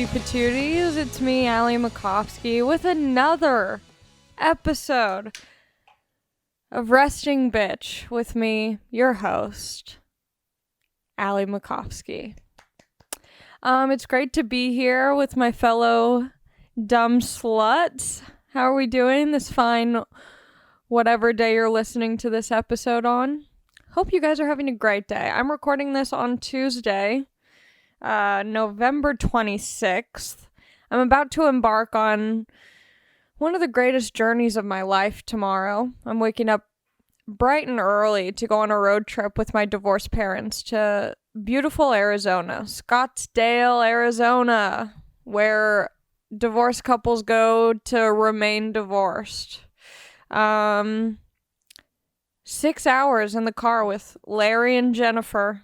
Hootie Patooties, it's me, Ali Macofsky, with another episode of Resting Bitch with me, your host, Ali Macofsky. It's great to be here with my fellow dumb sluts. How are we doing this fine whatever day you're listening to this episode on? Hope you guys are having a great day. I'm recording this on Tuesday, November 26th. I'm about to embark on one of the greatest journeys of my life tomorrow. I'm waking up bright and early to go on a road trip with my divorced parents to beautiful Arizona, Scottsdale, Arizona, where divorced couples go to remain divorced. 6 hours in the car with Larry and Jennifer.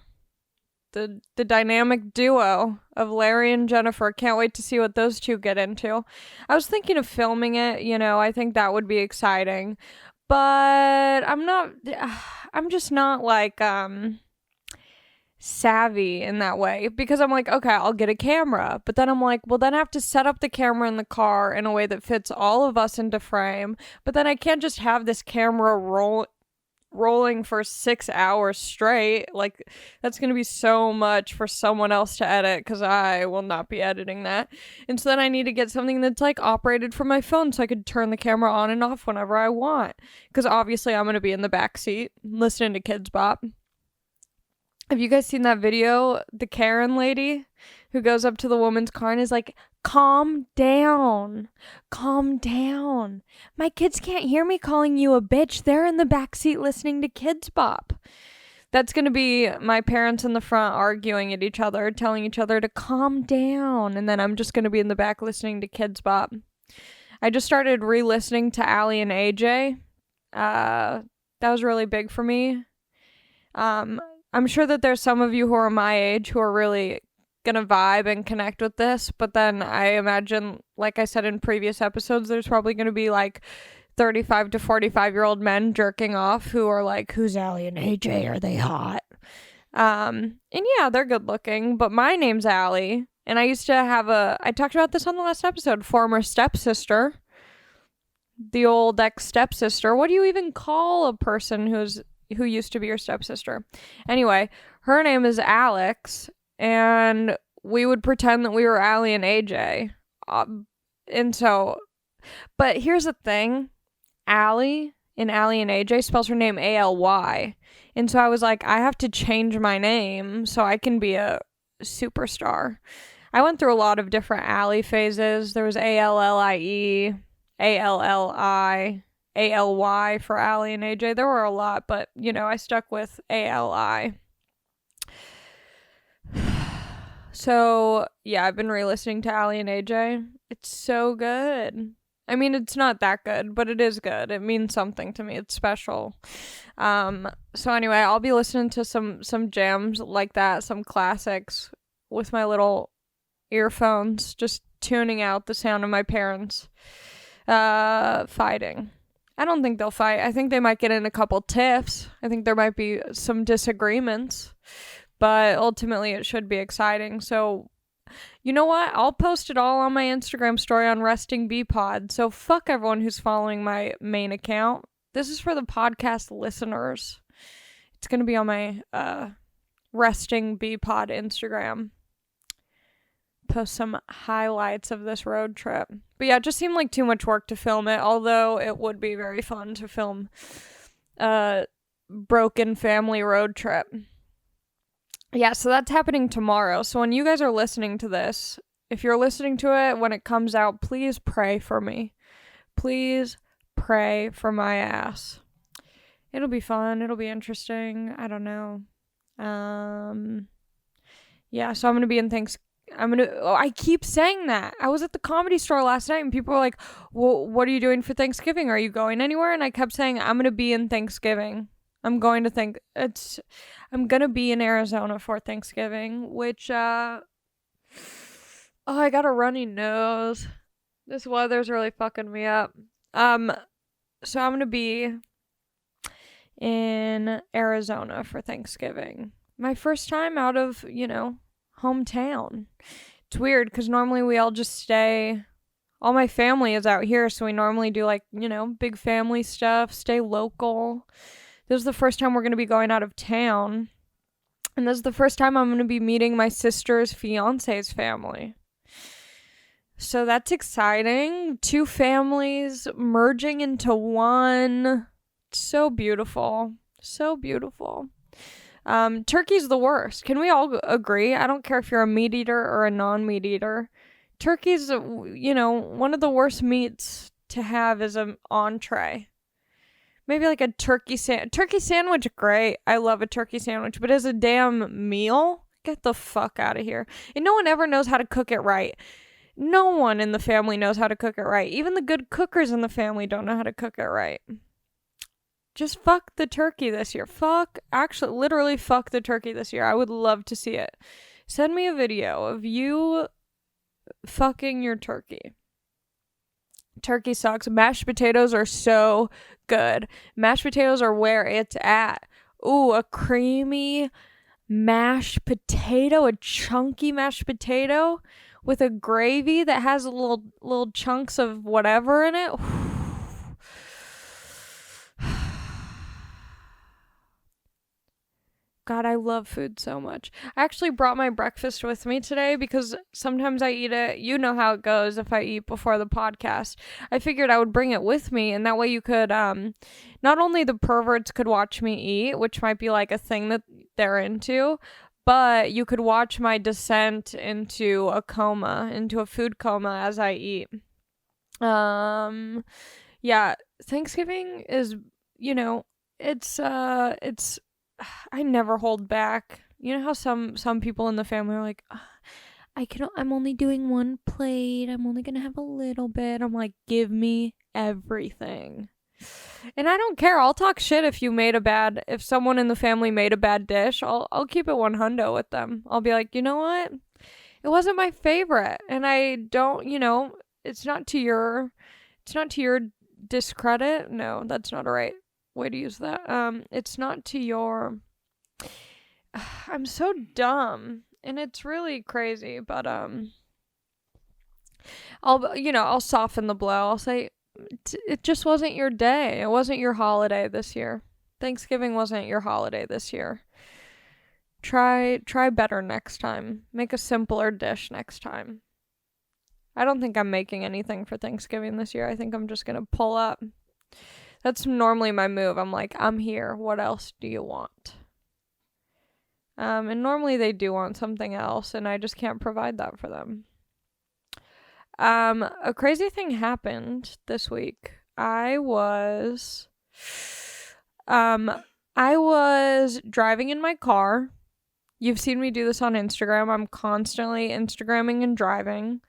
The dynamic duo of Larry and Jennifer. Can't wait to see what those two get into. I was thinking of filming it, I think that would be exciting. But I'm just not like savvy in that way, because I'm like, okay, I'll get a camera, but then I'm like, well, then I have to set up the camera in the car in a way that fits all of us into frame, but then I can't just have this camera rolling for 6 hours straight. Like, that's gonna be so much for someone else to edit, because I will not be editing that. And so then I need to get something that's like operated from my phone so I could turn the camera on and off whenever I want, because obviously I'm gonna be in the back seat listening to Kids Bop. Have you guys seen that video? The Karen lady who goes up to the woman's car and is like, calm down. My kids can't hear me calling you a bitch. They're in the backseat listening to Kids Bop. That's going to be my parents in the front arguing at each other, telling each other to calm down. And then I'm just going to be in the back listening to Kids Bop. I just started re-listening to Ali and AJ. That was really big for me. I'm sure that there's some of you who are my age who are really gonna vibe and connect with this, but then I imagine, like I said in previous episodes, there's probably gonna be like 35 to 45-year-old men jerking off who are like, who's Ali and AJ? Are they hot? And yeah, they're good looking, but my name's Ali, and I used to have I talked about this on the last episode, former stepsister, the old ex-stepsister. What do you even call a person who used to be your stepsister? Anyway, her name is Alex, and we would pretend that we were Ali and AJ. But here's the thing. Ali and AJ spells her name A-L-Y. And so I was like, I have to change my name so I can be a superstar. I went through a lot of different Ali phases. There was A-L-L-I-E, A-L-L-I, A-L-Y for Ali and AJ. There were a lot, but, I stuck with A-L-I. So, yeah, I've been re-listening to Ali and AJ. It's so good. I mean, it's not that good, but it is good. It means something to me. It's special. So anyway, I'll be listening to some jams like that, some classics with my little earphones, just tuning out the sound of my parents fighting. I don't think they'll fight. I think they might get in a couple tiffs. I think there might be some disagreements, but ultimately it should be exciting. So, you know what? I'll post it all on my Instagram story on Resting B Pod. So fuck everyone who's following my main account. This is for the podcast listeners. It's going to be on my Resting B Pod Instagram. Post some highlights of this road trip. But yeah, it just seemed like too much work to film it, although it would be very fun to film a broken family road trip. Yeah, so that's happening tomorrow. So when you guys are listening to this, if you're listening to it when it comes out, please pray for me. Please pray for my ass. It'll be fun. It'll be interesting. I don't know. Yeah, so I'm going to be in I keep saying that. I was at the Comedy Store last night and people were like, well, what are you doing for Thanksgiving? Are you going anywhere? And I kept saying, I'm going to be in Thanksgiving. I'm going to be in Arizona for Thanksgiving, which, I got a runny nose. This weather's really fucking me up. So I'm going to be in Arizona for Thanksgiving. My first time out of, hometown. It's weird because normally we all just stay. All my family is out here, so we normally do like, big family stuff, stay local. This is the first time we're going to be going out of town. And this is the first time I'm going to be meeting my sister's fiance's family. So that's exciting. 2 families merging into one. So beautiful. So beautiful. Turkey's the worst. Can we all agree? I don't care if you're a meat eater or a non-meat eater. Turkey's, one of the worst meats to have as an entree. Maybe like a turkey sandwich, great. I love a turkey sandwich. But as a damn meal, get the fuck out of here. And no one ever knows how to cook it right. No one in the family knows how to cook it right. Even the good cookers in the family don't know how to cook it right. Just fuck the turkey this year. Literally fuck the turkey this year. I would love to see it. Send me a video of you fucking your turkey. Turkey sucks. Mashed potatoes are so good. Mashed potatoes are where it's at. Ooh, a creamy mashed potato, a chunky mashed potato with a gravy that has little chunks of whatever in it. God, I love food so much. I actually brought my breakfast with me today because sometimes I eat it. You know how it goes if I eat before the podcast. I figured I would bring it with me, and that way you could, not only the perverts could watch me eat, which might be like a thing that they're into, but you could watch my descent into a food coma as I eat. Yeah, Thanksgiving is, it's I never hold back. You know how some people in the family are like, I'm only doing one plate. I'm only going to have a little bit. I'm like, give me everything. And I don't care. I'll talk shit if someone in the family made a bad dish. I'll keep it 100 with them. I'll be like, you know what? It wasn't my favorite. And I don't, it's not to your discredit. No, that's not a right way to use that. It's not to your I'm so dumb and it's really crazy, but I'll soften the blow. I'll say it just wasn't your day. It wasn't your holiday this year. Thanksgiving wasn't your holiday this year. Try better next time. Make a simpler dish next time. I don't think I'm making anything for Thanksgiving this year. I think I'm just gonna pull up. That's normally my move. I'm like, I'm here. What else do you want? And normally they do want something else, and I just can't provide that for them. A crazy thing happened this week. I was driving in my car. You've seen me do this on Instagram. I'm constantly Instagramming and driving,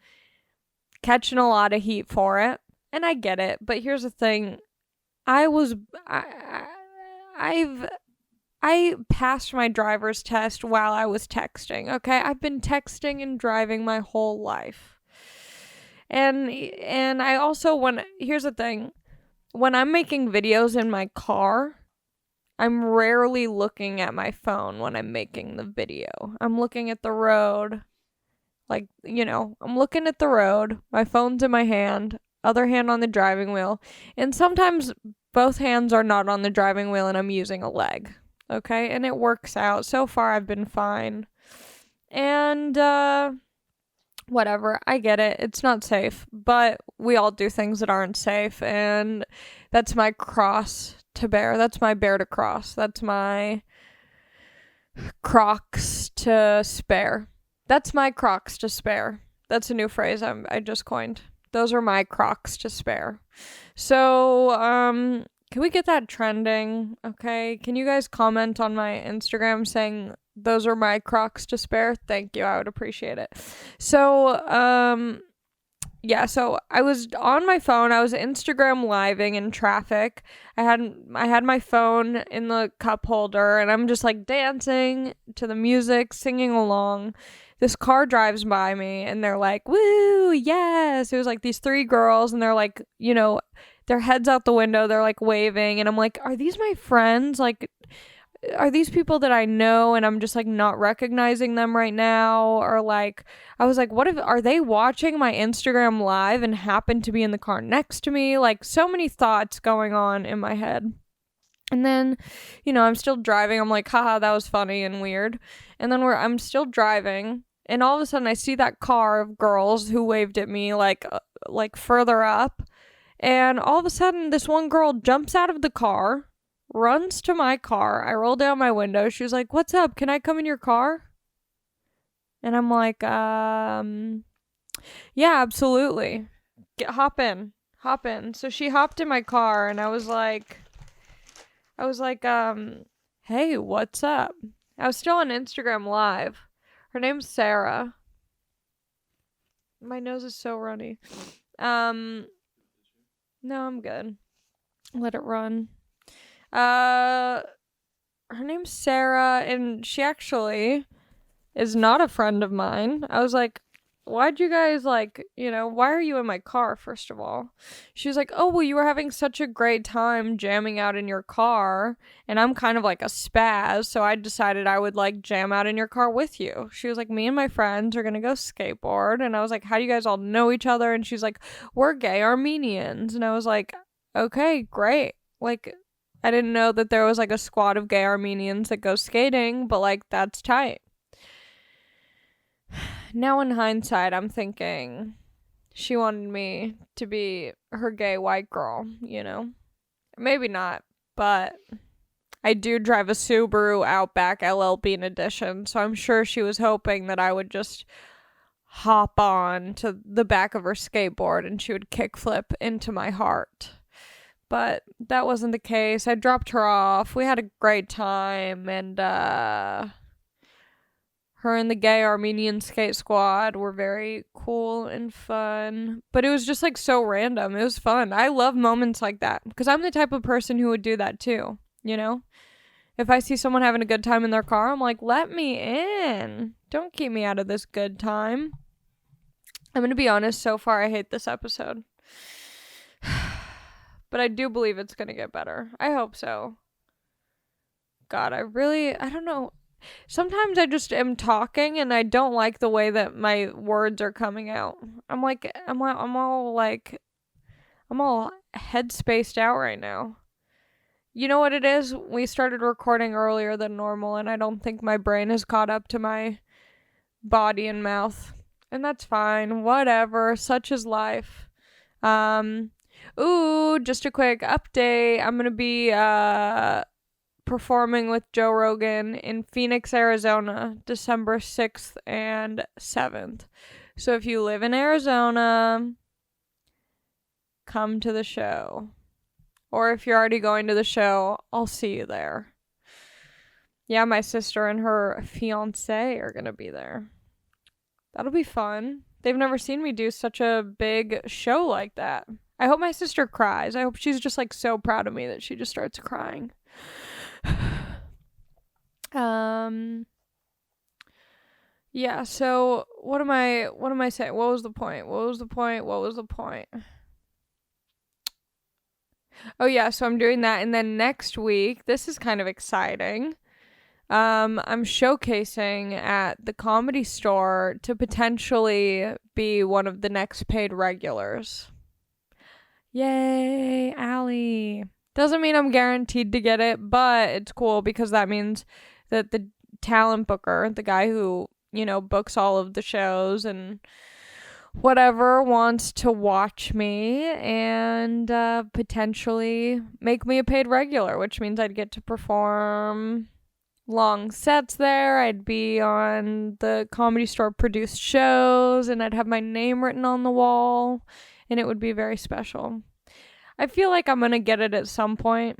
catching a lot of heat for it, and I get it. But here's the thing. I passed my driver's test while I was texting, okay? I've been texting and driving my whole life. And I also, here's the thing. When I'm making videos in my car, I'm rarely looking at my phone when I'm making the video. I'm looking at the road. I'm looking at the road. My phone's in my hand, other hand on the driving wheel. And sometimes both hands are not on the driving wheel and I'm using a leg. Okay? And it works out. So far, I've been fine. And, whatever. I get it. It's not safe. But we all do things that aren't safe. And that's my cross to bear. That's my bear to cross. That's my Crocs to spare. That's my Crocs to spare. That's a new phrase I just coined. Those are my Crocs to spare. So, can we get that trending? Okay. Can you guys comment on my Instagram saying those are my Crocs to spare? Thank you. I would appreciate it. So, so I was on my phone. I was Instagram living in traffic. I had my phone in the cup holder and I'm just like dancing to the music, singing along. This car drives by me and they're like, woo, yes. It was like these 3 girls and they're like, their heads out the window. They're like waving and I'm like, are these my friends? Like, are these people that I know and I'm just like not recognizing them right now? Or like, I was like, what if, are they watching my Instagram live and happen to be in the car next to me? Like, so many thoughts going on in my head. And then, I'm still driving. I'm like, haha, that was funny and weird. And then I'm still driving, and all of a sudden I see that car of girls who waved at me like further up. And all of a sudden this one girl jumps out of the car, runs to my car. I roll down my window. She was like, "What's up? Can I come in your car?" And I'm like, yeah, absolutely. Hop in. Hop in. So she hopped in my car, and I was like, hey, what's up? I was still on Instagram Live. Her name's Sarah. My nose is so runny. No, I'm good. Let it run. Her name's Sarah, and she actually is not a friend of mine. I was like, why'd you guys why are you in my car, first of all? She was like, oh, well, you were having such a great time jamming out in your car, and I'm kind of like a spaz, so I decided I would like jam out in your car with you. She was like, me and my friends are gonna go skateboard, and I was like, how do you guys all know each other? And she's like, we're gay Armenians. And I was like, okay, great. Like, I didn't know that there was like a squad of gay Armenians that go skating, but like, that's tight. Now in hindsight, I'm thinking she wanted me to be her gay white girl, Maybe not, but I do drive a Subaru Outback LL Bean Edition, so I'm sure she was hoping that I would just hop on to the back of her skateboard and she would kickflip into my heart. But that wasn't the case. I dropped her off. We had a great time, and her and the gay Armenian skate squad were very cool and fun. But it was just like so random. It was fun. I love moments like that because I'm the type of person who would do that too, If I see someone having a good time in their car, I'm like, let me in. Don't keep me out of this good time. I'm going to be honest, so far I hate this episode. But I do believe it's going to get better. I hope so. God, I don't know. Sometimes I just am talking and I don't like the way that my words are coming out. I'm all head spaced out right now. You know what it is? We started recording earlier than normal, and I don't think my brain has caught up to my body and mouth. And that's fine. Whatever. Such is life. Just a quick update. I'm gonna be performing with Joe Rogan in Phoenix, Arizona, December 6th and 7th. So if you live in Arizona, come to the show. Or if you're already going to the show, I'll see you there. Yeah, my sister and her fiance are going to be there. That'll be fun. They've never seen me do such a big show like that. I hope my sister cries. I hope she's just like so proud of me that she just starts crying. Yeah, so what am I saying? What was the point? Oh yeah, so I'm doing that, and then next week, this is kind of exciting. I'm showcasing at the Comedy Store to potentially be one of the next paid regulars. Yay, Ali. Doesn't mean I'm guaranteed to get it, but it's cool because that means that the talent booker, the guy who, books all of the shows and whatever, wants to watch me and potentially make me a paid regular, which means I'd get to perform long sets there. I'd be on the Comedy Store produced shows, and I'd have my name written on the wall, and it would be very special. I feel like I'm going to get it at some point,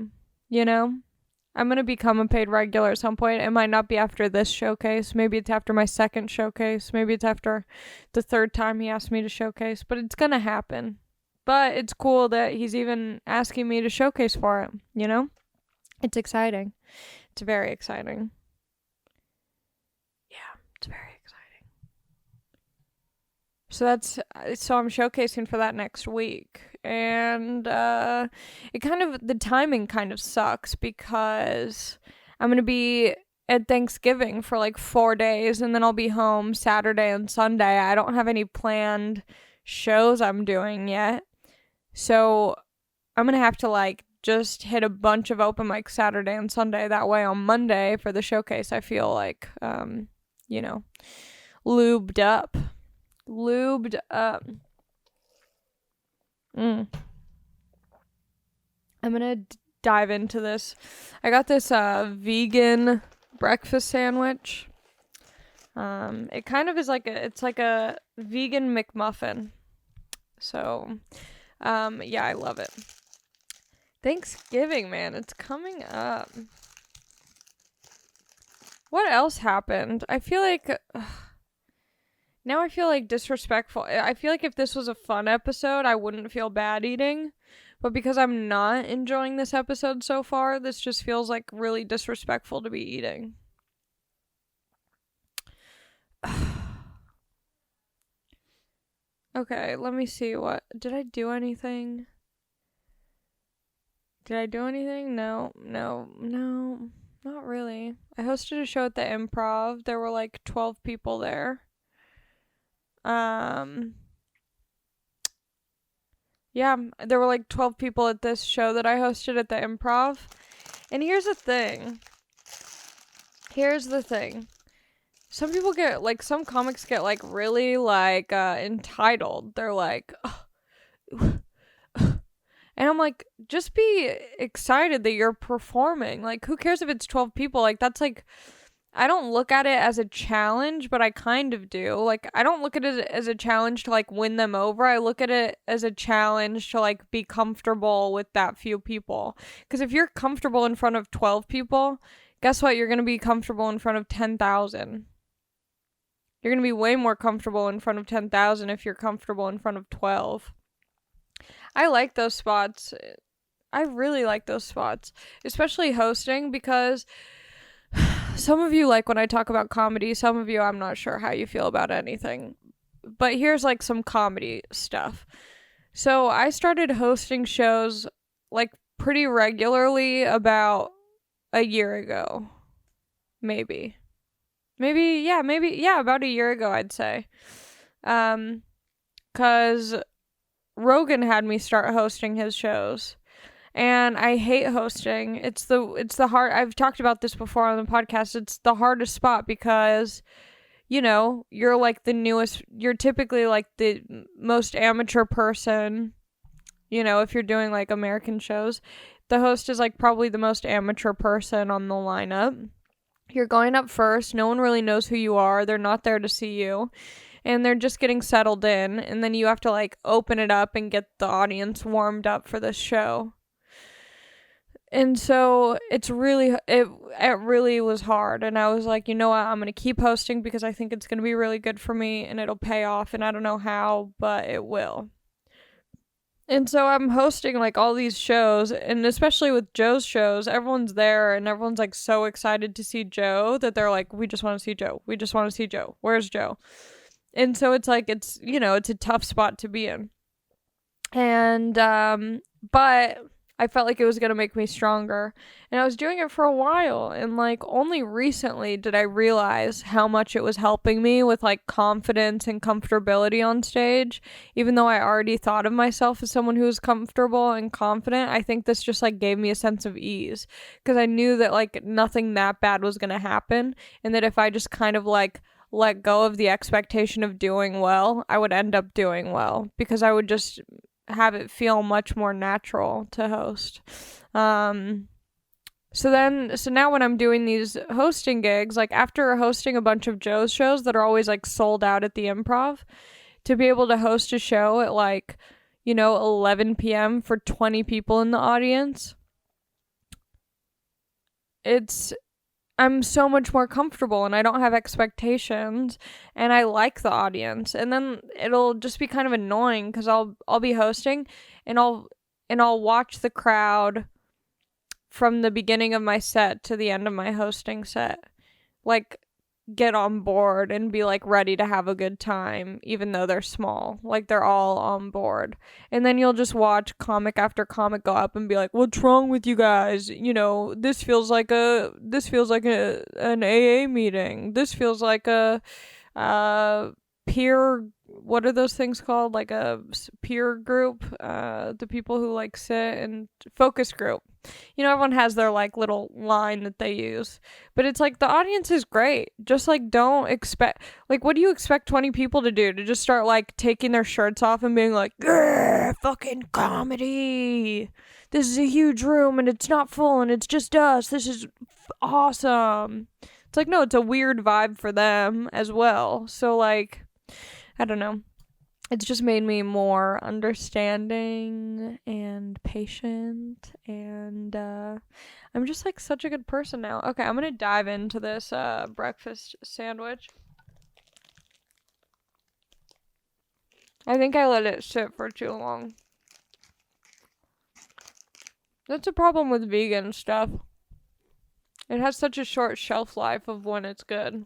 I'm going to become a paid regular at some point. It might not be after this showcase. Maybe it's after my second showcase. Maybe it's after the third time he asked me to showcase. But it's going to happen. But it's cool that he's even asking me to showcase for it, It's exciting. It's very exciting. Yeah, it's very exciting. So I'm showcasing for that next week. And the timing kind of sucks because I'm going to be at Thanksgiving for like 4 days, and then I'll be home Saturday and Sunday. I don't have any planned shows I'm doing yet. So I'm going to have to like just hit a bunch of open mics Saturday and Sunday. That way on Monday for the showcase, I feel like, lubed up. I'm gonna dive into this. I got this vegan breakfast sandwich. It kind of is like it's like a vegan McMuffin. So, yeah, I love it. Thanksgiving, man, it's coming up. What else happened? I feel like now I feel like disrespectful. I feel like if this was a fun episode, I wouldn't feel bad eating. But because I'm not enjoying this episode so far, this just feels like really disrespectful to be eating. Okay, let me see what... Did I do anything? No, not really. I hosted a show at the Improv. There were like 12 people there. Yeah, there were like 12 people at this show that I hosted at the Improv. And here's the thing. Some people get, like, some comics get, like, really, like, entitled. They're like, and I'm like, just be excited that you're performing. Like, who cares if it's 12 people? Like, that's, like, I don't look at it as a challenge, but I kind of do. Like, I don't look at it as a challenge to, like, win them over. I look at it as a challenge to, like, be comfortable with that few people. Because if you're comfortable in front of 12 people, guess what? You're going to be comfortable in front of 10,000. You're going to be way more comfortable in front of 10,000 if you're comfortable in front of 12. I like those spots. I really like those spots, especially hosting, because some of you like when I talk about comedy. Some of you, I'm not sure how you feel about anything. But here's like some comedy stuff. So I started hosting shows like pretty regularly about a year ago. Maybe, about a year ago, I'd say. 'Cause Rogan had me start hosting his shows. And I hate hosting. It's the hard, I've talked about this before on the podcast. It's the hardest spot because, you're like the newest, you're typically like the most amateur person, if you're doing like American shows. The host is like probably the most amateur person on the lineup. You're going up first. No one really knows who you are. They're not there to see you. And they're just getting settled in. And then you have to like open it up and get the audience warmed up for this show. And so it really was hard. And I was like, you know what? I'm going to keep hosting because I think it's going to be really good for me and it'll pay off. And I don't know how, but it will. And so I'm hosting like all these shows, and especially with Joe's shows, everyone's there and everyone's like so excited to see Joe that they're like, we just want to see Joe. We just want to see Joe. Where's Joe? And so it's like, it's a tough spot to be in. And, but I felt like it was going to make me stronger. And I was doing it for a while. And like only recently did I realize how much it was helping me with like confidence and comfortability on stage. Even though I already thought of myself as someone who was comfortable and confident, I think this just like gave me a sense of ease. Because I knew that like nothing that bad was going to happen. And that if I just kind of like let go of the expectation of doing well, I would end up doing well. Because I would just have it feel much more natural to host. So now when I'm doing these hosting gigs, like after hosting a bunch of Joe's shows that are always like sold out at the Improv, to be able to host a show at like, 11 p.m. for 20 people in the audience, I'm so much more comfortable and I don't have expectations and I like the audience. And then it'll just be kind of annoying because I'll be hosting and I'll watch the crowd from the beginning of my set to the end of my hosting set. Like get on board and be like ready to have a good time, even though they're small. Like they're all on board. And then you'll just watch comic after comic go up and be like, what's wrong with you guys? You know, this feels like an AA meeting. This feels like a peer, what are those things called? Like a peer group, the people who like sit and focus group. You know, everyone has their like little line that they use, but it's like the audience is great. Just like don't expect, like, what do you expect 20 people to do? To just start like taking their shirts off and being like, fucking comedy. This is a huge room and it's not full and it's just us. This is awesome. It's like, no, it's a weird vibe for them as well. So like, I don't know. It's just made me more understanding and patient, and I'm just like such a good person now. Okay, I'm gonna dive into this breakfast sandwich. I think I let it sit for too long. That's a problem with vegan stuff. It has such a short shelf life of when it's good.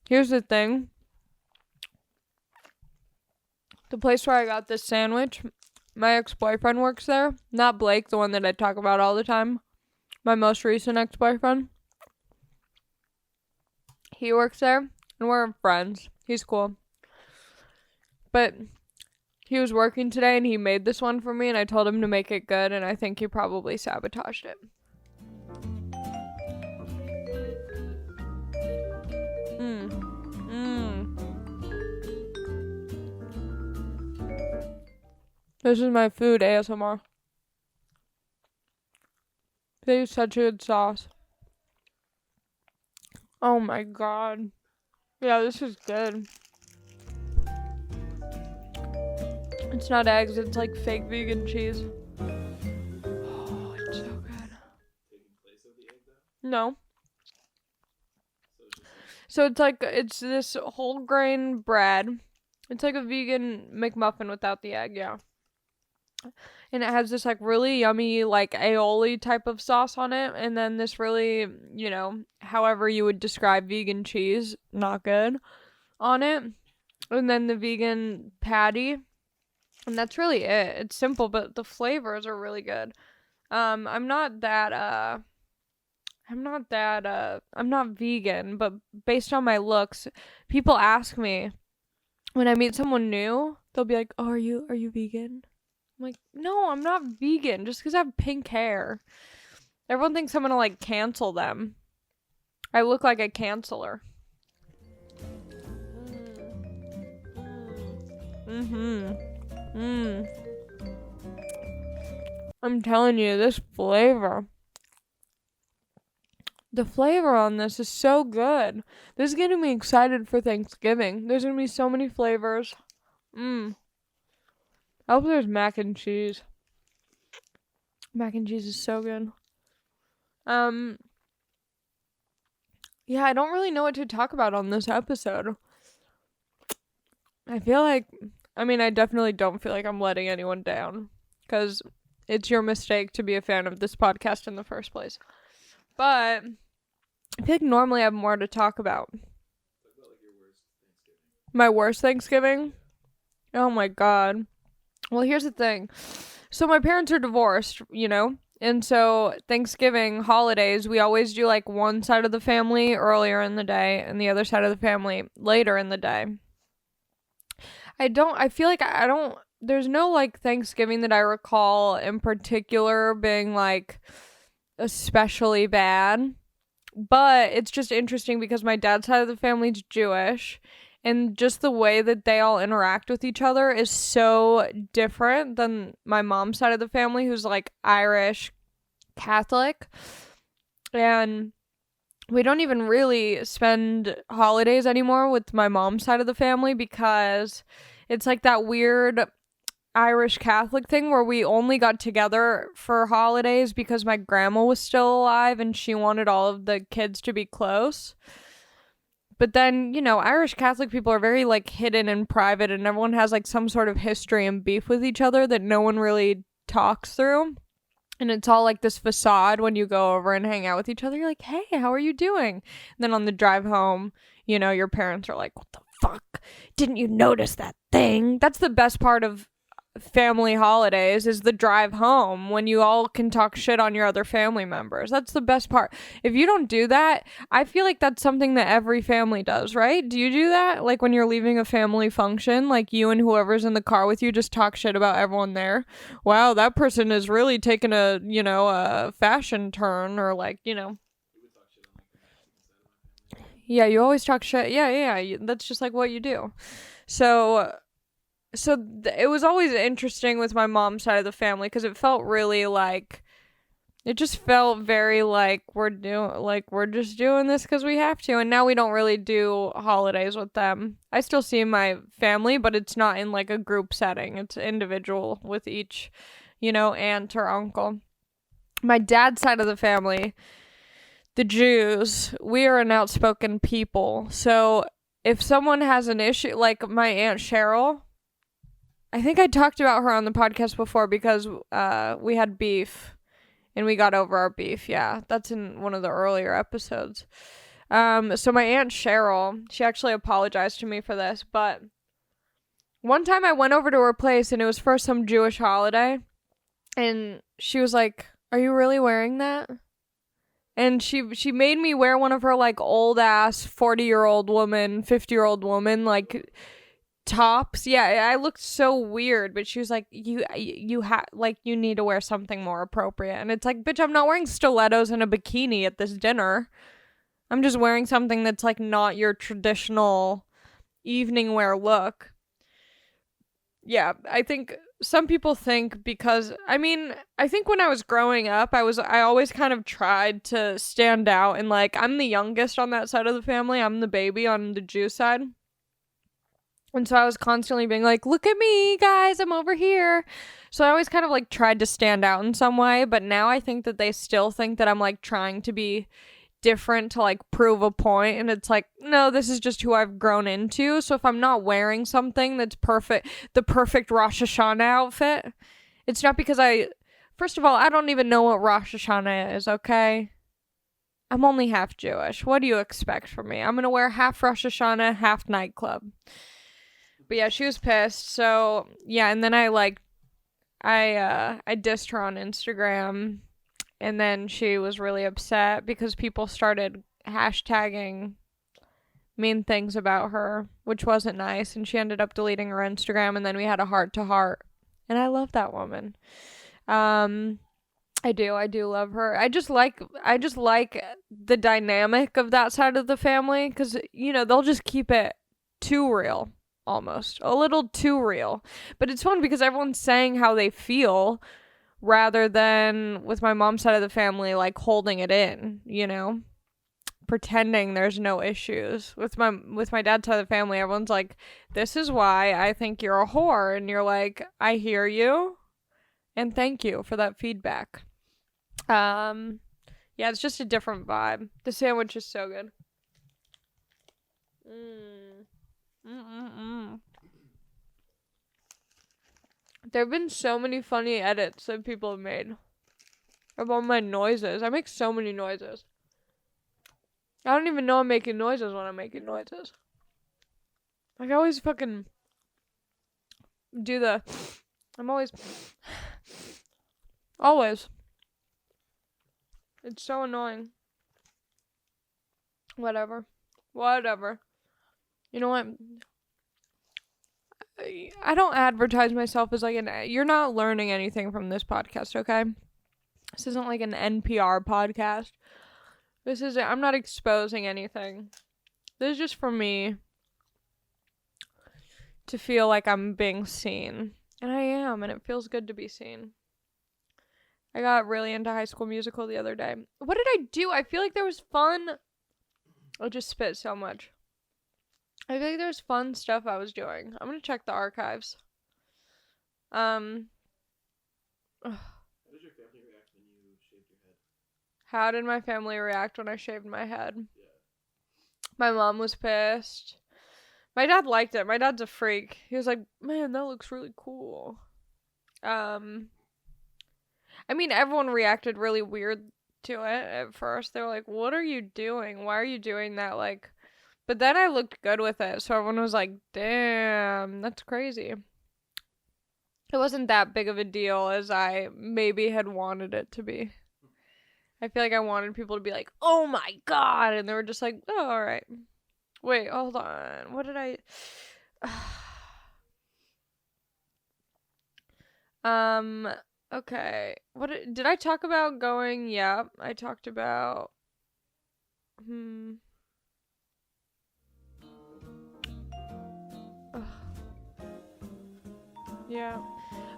Here's the thing. The place where I got this sandwich, my ex-boyfriend works there. Not Blake, the one that I talk about all the time. My most recent ex-boyfriend. He works there, and we're friends. He's cool. But he was working today, and he made this one for me, and I told him to make it good, and I think he probably sabotaged it. This is my food ASMR. They use such a good sauce. Oh my god. Yeah, this is good. It's not eggs, it's like fake vegan cheese. Oh, it's so good. Taking place of the egg though? No. So it's this whole grain bread. It's like a vegan McMuffin without the egg, yeah. And it has this like really yummy like aioli type of sauce on it, and then this really, you know, however you would describe vegan cheese, not good, on it, and then the vegan patty, and that's really it. It's simple, but the flavors are really good. I'm not vegan, but based on my looks, people ask me when I meet someone new, they'll be like, "Oh, are you vegan?" I'm like, no, I'm not vegan just because I have pink hair. Everyone thinks I'm gonna like cancel them. I look like a canceler. I'm telling you, this flavor. The flavor on this is so good. This is getting me excited for Thanksgiving. There's gonna be so many flavors. I hope there's mac and cheese. Mac and cheese is so good. Yeah, I don't really know what to talk about on this episode. I definitely don't feel like I'm letting anyone down, because it's your mistake to be a fan of this podcast in the first place. But I feel like normally I have more to talk about. My worst Thanksgiving? Oh my god. Well, here's the thing. So my parents are divorced, you know? And so Thanksgiving, holidays, we always do like one side of the family earlier in the day and the other side of the family later in the day. There's no like Thanksgiving that I recall in particular being like especially bad. But it's just interesting because my dad's side of the family's Jewish. And just the way that they all interact with each other is so different than my mom's side of the family, who's like Irish Catholic. And we don't even really spend holidays anymore with my mom's side of the family because it's like that weird Irish Catholic thing where we only got together for holidays because my grandma was still alive and she wanted all of the kids to be close. But then, you know, Irish Catholic people are very, like, hidden and private, and everyone has, like, some sort of history and beef with each other that no one really talks through. And it's all like this facade when you go over and hang out with each other. You're like, hey, how are you doing? And then on the drive home, you know, your parents are like, what the fuck? Didn't you notice that thing? That's the best part of family holidays, is the drive home when you all can talk shit on your other family members. That's the best part. If you don't do that, I feel like that's something that every family does, right? Do you do that? Like when you're leaving a family function, like you and whoever's in the car with you just talk shit about everyone there. Wow, that person is really taking a, you know, a fashion turn, or like, you know. Yeah, you always talk shit. Yeah. That's just like what you do. So it was always interesting with my mom's side of the family, because it felt really like, it just felt very like we're just doing this because we have to. And now we don't really do holidays with them. I still see my family, but it's not in like a group setting. It's individual with each, you know, aunt or uncle. My dad's side of the family, the Jews, we are an outspoken people. So if someone has an issue, like my Aunt Cheryl, I think I talked about her on the podcast before because we had beef and we got over our beef. Yeah, that's in one of the earlier episodes. So my Aunt Cheryl, she actually apologized to me for this, but one time I went over to her place and it was for some Jewish holiday, and she was like, "Are you really wearing that?" And she made me wear one of her like old ass 40-year-old woman, 50-year-old woman like tops. Yeah, I looked so weird, but she was like, you need to wear something more appropriate. And it's like, bitch, I'm not wearing stilettos and a bikini at this dinner. I'm just wearing something that's like not your traditional evening wear look. Yeah, I think some people think, because I think when I was growing up, I always kind of tried to stand out, and like I'm the youngest on that side of the family. I'm the baby on the Jew side. And so I was constantly being like, look at me, guys, I'm over here. So I always kind of like tried to stand out in some way. But now I think that they still think that I'm like trying to be different to like prove a point. And it's like, no, this is just who I've grown into. So if I'm not wearing something that's perfect, the perfect Rosh Hashanah outfit, it's not because first of all, I don't even know what Rosh Hashanah is, okay? I'm only half Jewish. What do you expect from me? I'm going to wear half Rosh Hashanah, half nightclub. But yeah, she was pissed. So yeah, and then I dissed her on Instagram, and then she was really upset because people started hashtagging mean things about her, which wasn't nice, and she ended up deleting her Instagram, and then we had a heart to heart. And I love that woman. I do love her. I just like the dynamic of that side of the family, because you know, they'll just keep it too real. Almost a little too real, but it's fun because everyone's saying how they feel rather than with my mom's side of the family like holding it in, you know, pretending there's no issues. With my dad's side of the family, everyone's like, this is why I think you're a whore, and you're like, I hear you and thank you for that feedback. Yeah, it's just a different vibe. The sandwich is so good. There have been so many funny edits that people have made of all my noises. I make so many noises. I don't even know I'm making noises when I'm making noises. Like, I always fucking do I'm always. It's so annoying. Whatever. You know what? I don't advertise myself as like you're not learning anything from this podcast, okay? This isn't like an NPR podcast. I'm not exposing anything. This is just for me to feel like I'm being seen. And I am, and it feels good to be seen. I got really into High School Musical the other day. What did I do? I feel like there was fun. I just spit so much. I feel like there's fun stuff I was doing. I'm gonna check the archives. How did your family react when you shaved your head? How did my family react when I shaved my head? Yeah. My mom was pissed. My dad liked it. My dad's a freak. He was like, man, that looks really cool. I mean, everyone reacted really weird to it at first. They were like, what are you doing? Why are you doing that? Like, but then I looked good with it. So everyone was like, damn, that's crazy. It wasn't that big of a deal as I maybe had wanted it to be. I feel like I wanted people to be like, oh my God. And they were just like, oh, all right. Wait, hold on. What did I... okay. What did I talk about going? Yeah, I talked about... Ugh. Yeah.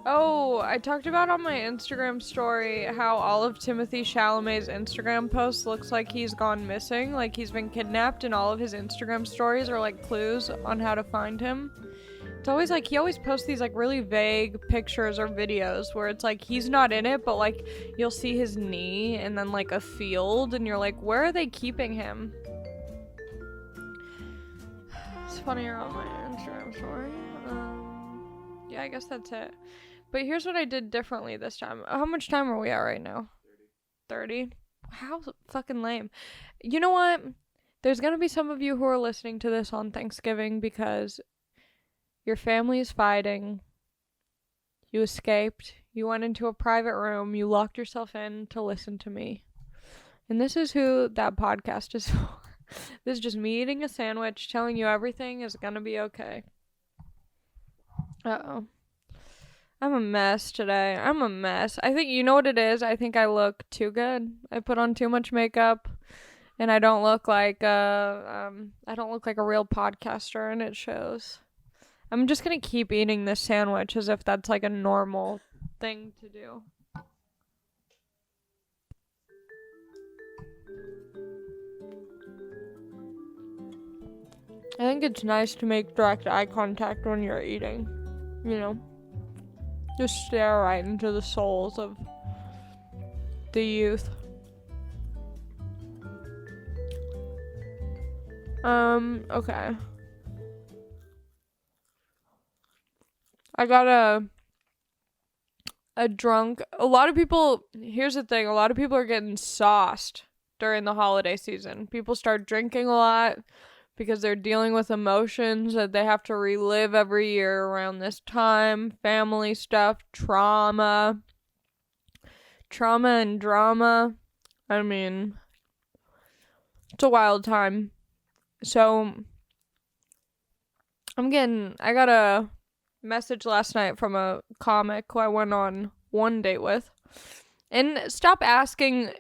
Oh, I talked about on my Instagram story how all of Timothée Chalamet's Instagram posts looks like he's gone missing, like he's been kidnapped, and all of his Instagram stories are like clues on how to find him. It's always like he always posts these like really vague pictures or videos where it's like he's not in it, but like you'll see his knee and then like a field, and you're like, where are they keeping him? It's funnier on my Instagram story. Yeah, I guess that's it. But here's what I did differently this time. How much time are we at right now? 30? How fucking lame. You know what? There's gonna be some of you who are listening to this on Thanksgiving because your family is fighting. You escaped. You went into a private room. You locked yourself in to listen to me. And this is who that podcast is for. This is just me eating a sandwich, telling you everything is gonna be okay. Uh-oh. I'm a mess today. I'm a mess. I think, you know what it is? I think I look too good. I put on too much makeup, and I don't look like a real podcaster, and it shows. I'm just gonna keep eating this sandwich as if that's like a normal thing to do. I think it's nice to make direct eye contact when you're eating, you know? Just stare right into the souls of the youth. Okay. I got a drunk. A lot of people, here's the thing, a lot of people are getting sauced during the holiday season. People start drinking a lot because they're dealing with emotions that they have to relive every year around this time. Family stuff, trauma and drama. I mean, it's a wild time. So, I got a message last night from a comic who I went on one date with. And stop asking,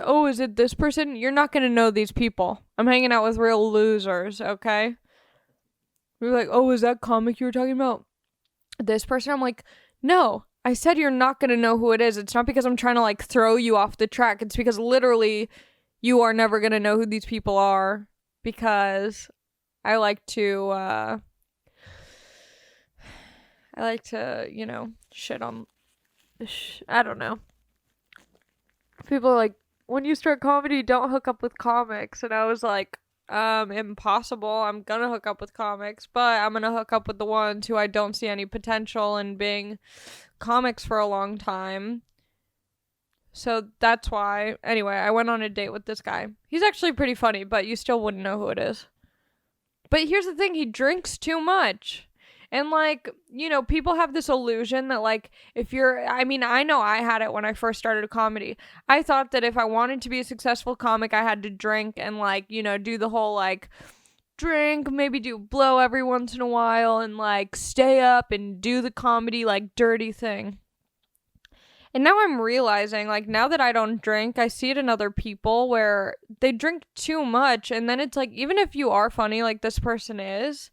oh, is it this person? You're not gonna know these people. I'm hanging out with real losers, okay? We were like, oh, is that comic you were talking about this person? I'm like, no, I said you're not gonna know who it is. It's not because I'm trying to like throw you off the track. It's because literally you are never gonna know who these people are, because I like to, you know, shit on, I don't know. People are like, when you start comedy, don't hook up with comics. And I was like, impossible. I'm gonna hook up with comics, but I'm gonna hook up with the ones who I don't see any potential in being comics for a long time. So that's why. Anyway, I went on a date with this guy. He's actually pretty funny, but you still wouldn't know who it is. But here's the thing, he drinks too much. And, like, you know, people have this illusion that, like, I know I had it when I first started comedy. I thought that if I wanted to be a successful comic, I had to drink and, like, you know, do the whole, like, drink, maybe do blow every once in a while, and, like, stay up and do the comedy, like, dirty thing. And now I'm realizing, like, now that I don't drink, I see it in other people where they drink too much, and then it's like, even if you are funny like this person is,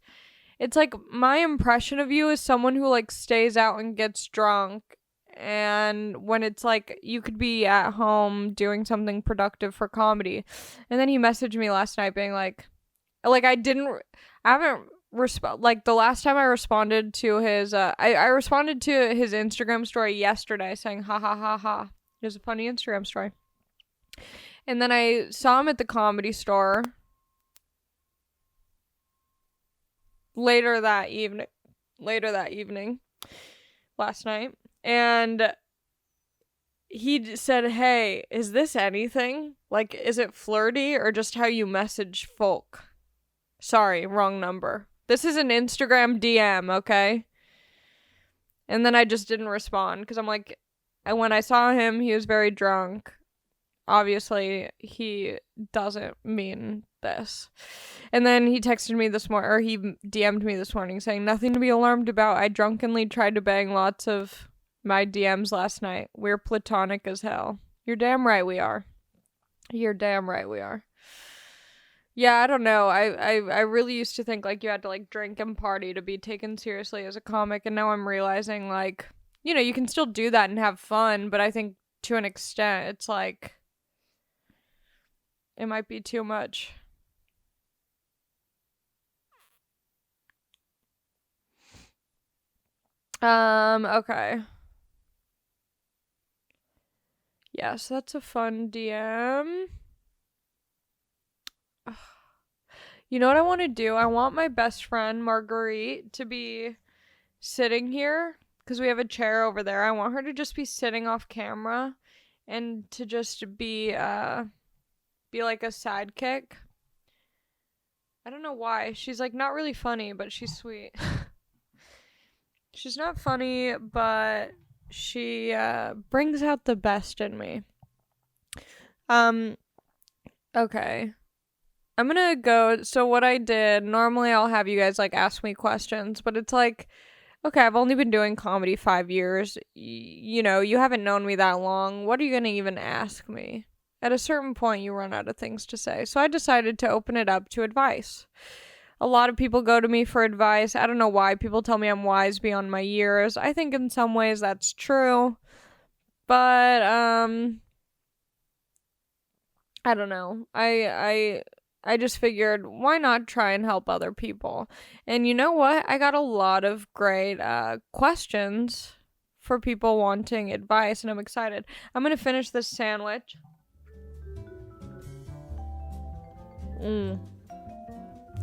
it's like, my impression of you is someone who, like, stays out and gets drunk, and when it's like, you could be at home doing something productive for comedy. And then he messaged me last night being like I haven't like, the last time I responded to his, I responded to his Instagram story yesterday saying, ha ha ha ha. It was a funny Instagram story. And then I saw him at the Comedy Store later that evening last night, and he said, hey, is this anything? Like, is it flirty or just how you message folk? Sorry, wrong number. This is an Instagram DM, okay? And then I just didn't respond because I'm like, and when I saw him, he was very drunk. Obviously, he doesn't mean this. And then he texted me this morning, or he DM'd me this morning saying, nothing to be alarmed about. I drunkenly tried to bang lots of my DMs last night. We're platonic as hell. You're damn right we are. You're damn right we are. Yeah, I don't know. I really used to think like you had to like drink and party to be taken seriously as a comic, and now I'm realizing like, you know, you can still do that and have fun, but I think to an extent it's like it might be too much. Okay. Yes, that's a fun DM. You know what I want to do? I want my best friend, Marguerite, to be sitting here because we have a chair over there. I want her to just be sitting off camera and to just be like a sidekick. I don't know why. She's like not really funny, but she's sweet. She's not funny, but she brings out the best in me. Okay. I'm gonna go. So what I did, normally I'll have you guys like ask me questions, but it's like, okay, I've only been doing comedy 5 years. You know, you haven't known me that long. What are you gonna even ask me? At a certain point, you run out of things to say. So I decided to open it up to advice. A lot of people go to me for advice. I don't know why people tell me I'm wise beyond my years. I think in some ways that's true. But I don't know. I just figured, why not try and help other people? And you know what? I got a lot of great questions for people wanting advice, and I'm excited. I'm going to finish this sandwich.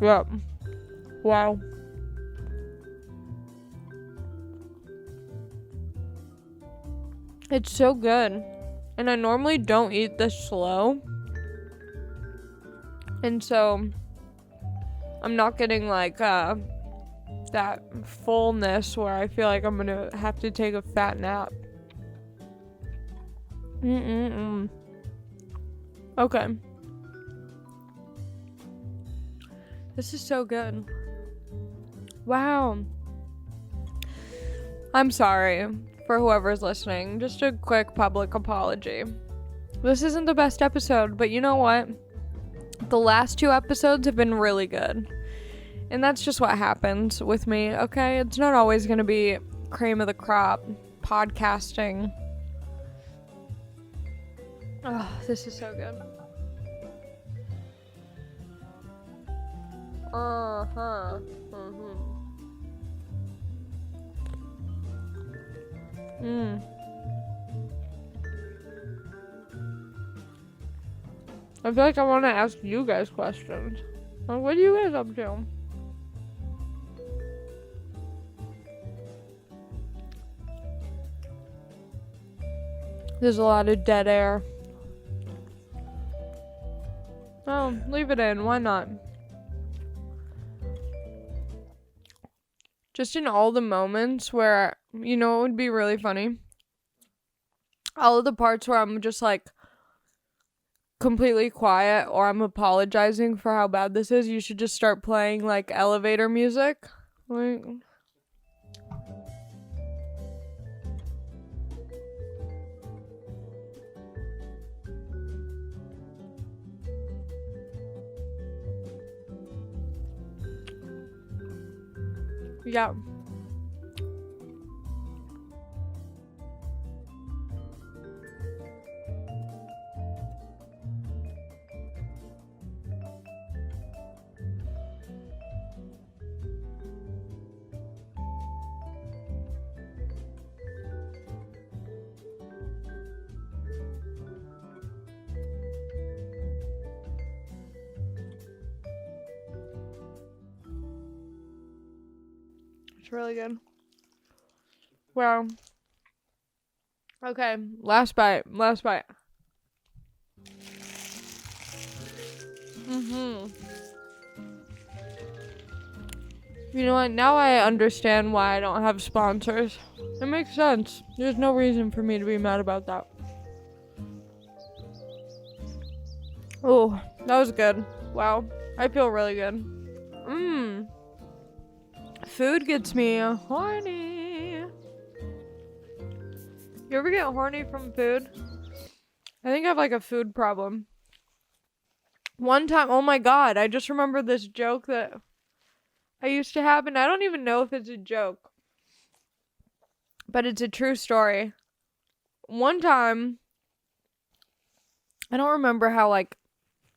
Yep. Wow. It's so good. And I normally don't eat this slow. And so I'm not getting like that fullness where I feel like I'm gonna have to take a fat nap. Okay. This is so good. Wow. I'm sorry for whoever's listening. Just a quick public apology. This isn't the best episode, but you know what? The last 2 episodes have been really good. And that's just what happens with me, okay? It's not always going to be cream of the crop podcasting. Oh, this is so good. I feel like I want to ask you guys questions. Like, what are you guys up to? There's a lot of dead air. Oh, leave it in. Why not? Just in all the moments where, you know, it would be really funny. All of the parts where I'm just like completely quiet or I'm apologizing for how bad this is, you should just start playing like elevator music. Like, yeah. It's really good. Wow. Okay, last bite. You know what? Now I understand why I don't have sponsors. It makes sense. There's no reason for me to be mad about that. Oh, that was good. Wow. I feel really good. Food gets me horny. You ever get horny from food? I think I have like a food problem. One time, oh my god, I just remembered this joke that I used to have, and I don't even know if it's a joke, but it's a true story. One time, I don't remember how like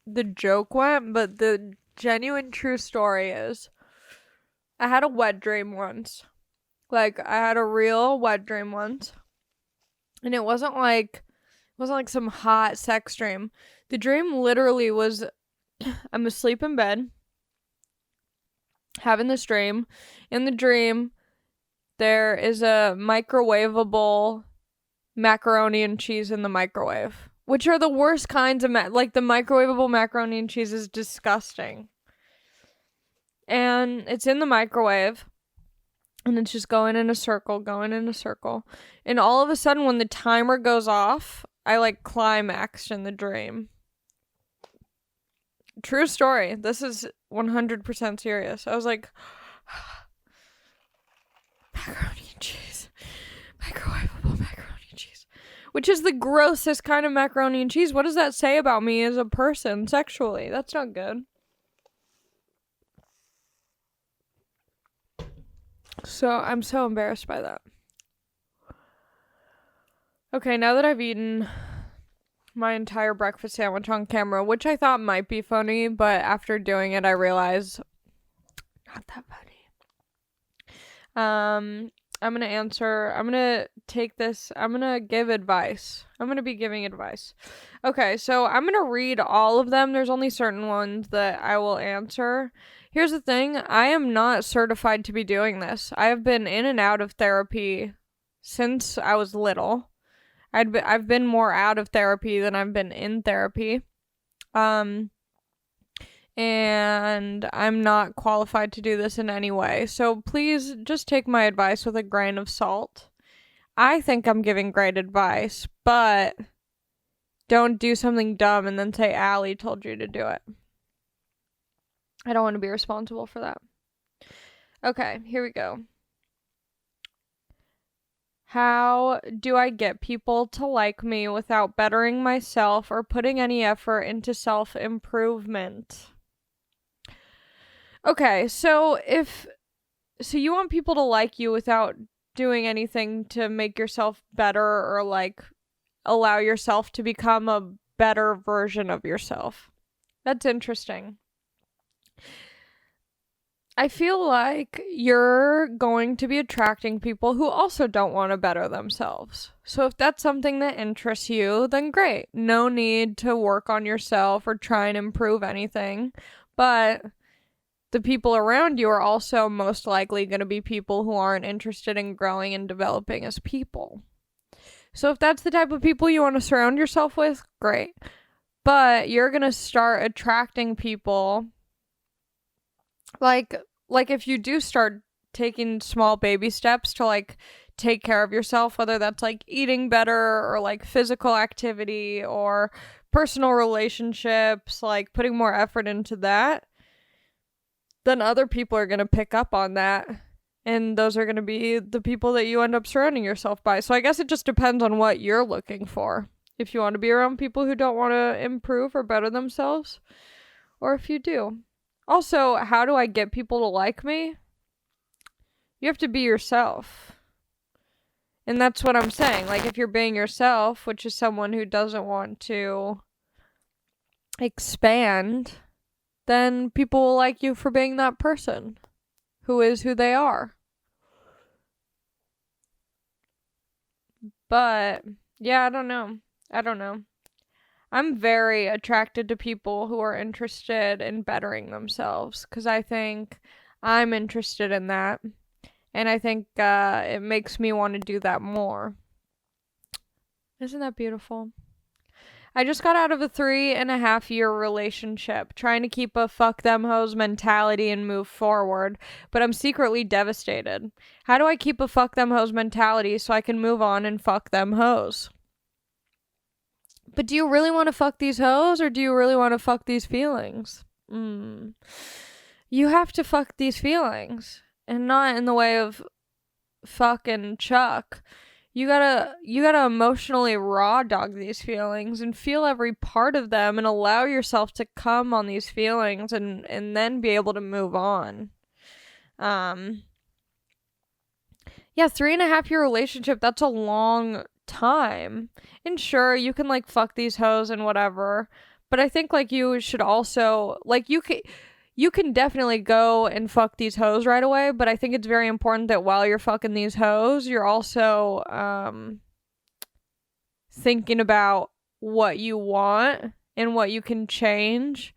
the joke went, but the genuine true story is I had a wet dream once. Like, I had a real wet dream once. And it wasn't like some hot sex dream. The dream literally was I'm asleep in bed, having this dream. In the dream, there is a microwavable macaroni and cheese in the microwave, which are the worst kinds of like the microwavable macaroni and cheese is disgusting. And it's in the microwave, and it's just going in a circle. And all of a sudden, when the timer goes off, I like climaxed in the dream. True story. This is 100% serious. I was like, macaroni and cheese. Microwavable macaroni and cheese. Which is the grossest kind of macaroni and cheese. What does that say about me as a person sexually? That's not good. So I'm so embarrassed by that. Okay, now that I've eaten my entire breakfast sandwich on camera, which I thought might be funny, but after doing it, I realized not that funny. I'm gonna take this, I'm gonna give advice. I'm gonna be giving advice. Okay, so I'm gonna read all of them. There's only certain ones that I will answer. Here's the thing, I am not certified to be doing this. I have been in and out of therapy since I was little. I've been more out of therapy than I've been in therapy. And I'm not qualified to do this in any way. So please just take my advice with a grain of salt. I think I'm giving great advice, but don't do something dumb and then say Ali told you to do it. I don't want to be responsible for that. Okay, here we go. How do I get people to like me without bettering myself or putting any effort into self-improvement? Okay, so you want people to like you without doing anything to make yourself better or like allow yourself to become a better version of yourself. That's interesting. I feel like you're going to be attracting people who also don't want to better themselves. So if that's something that interests you, then great. No need to work on yourself or try and improve anything. But the people around you are also most likely going to be people who aren't interested in growing and developing as people. So if that's the type of people you want to surround yourself with, great. But you're going to start attracting people like if you do start taking small baby steps to like take care of yourself, whether that's like eating better or like physical activity or personal relationships, like putting more effort into that, then other people are going to pick up on that. And those are going to be the people that you end up surrounding yourself by. So I guess it just depends on what you're looking for. If you want to be around people who don't want to improve or better themselves, or if you do. Also, how do I get people to like me? You have to be yourself. And that's what I'm saying. Like, if you're being yourself, which is someone who doesn't want to expand, then people will like you for being that person who is who they are. But, yeah, I don't know. I'm very attracted to people who are interested in bettering themselves because I think I'm interested in that. And I think it makes me want to do that more. Isn't that beautiful? I just got out of a 3.5-year relationship, trying to keep a fuck them hoes mentality and move forward, but I'm secretly devastated. How do I keep a fuck them hoes mentality so I can move on and fuck them hoes? But do you really want to fuck these hoes, or do you really want to fuck these feelings? You have to fuck these feelings, and not in the way of fuck and chuck. You gotta emotionally raw dog these feelings and feel every part of them and allow yourself to come on these feelings and then be able to move on. Yeah, 3.5-year relationship, that's a long time. And sure, you can like fuck these hoes and whatever, but I think like you should also like you can definitely go and fuck these hoes right away, but I think it's very important that while you're fucking these hoes, you're also thinking about what you want and what you can change.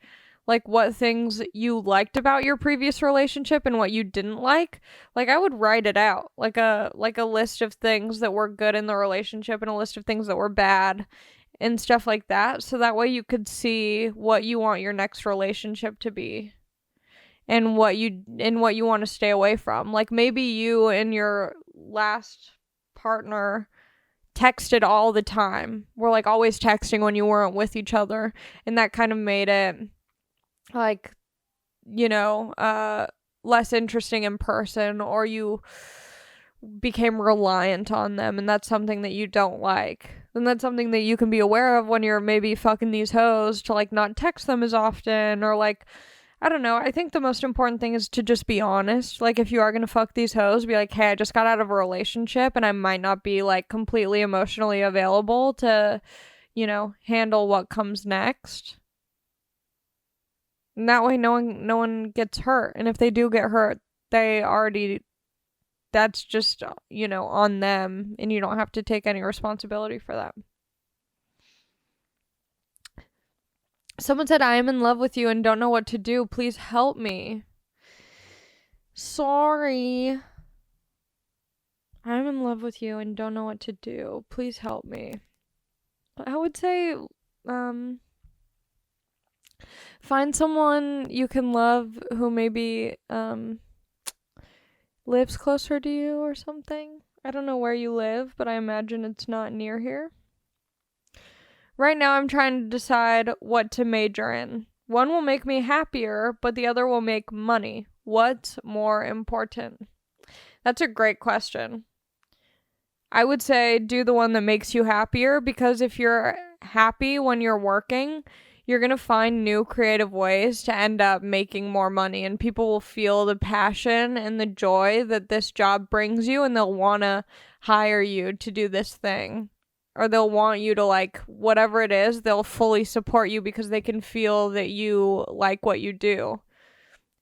Like what things you liked about your previous relationship and what you didn't like. Like I would write it out. Like a list of things that were good in the relationship and a list of things that were bad and stuff like that. So that way you could see what you want your next relationship to be. And what you want to stay away from. Like maybe you and your last partner texted all the time. Were like always texting when you weren't with each other, and that kind of made it like, you know, less interesting in person, or you became reliant on them, and that's something that you don't like. And that's something that you can be aware of when you're maybe fucking these hoes, to like not text them as often, or like, I don't know. I think the most important thing is to just be honest. Like, if you are going to fuck these hoes, be like, hey, I just got out of a relationship and I might not be, like, completely emotionally available to, you know, handle what comes next. And that way no one gets hurt. And if they do get hurt, that's just, you know, on them. And you don't have to take any responsibility for that. Someone said, I am in love with you and don't know what to do. Please help me. Sorry. I'm in love with you and don't know what to do. Please help me. I would say, find someone you can love who maybe, lives closer to you or something. I don't know where you live, but I imagine it's not near here. Right now, I'm trying to decide what to major in. One will make me happier, but the other will make money. What's more important? That's a great question. I would say do the one that makes you happier, because if you're happy when you're working, you're going to find new creative ways to end up making more money, and people will feel the passion and the joy that this job brings you, and they'll want to hire you to do this thing. Or they'll want you to, like, whatever it is, they'll fully support you because they can feel that you like what you do.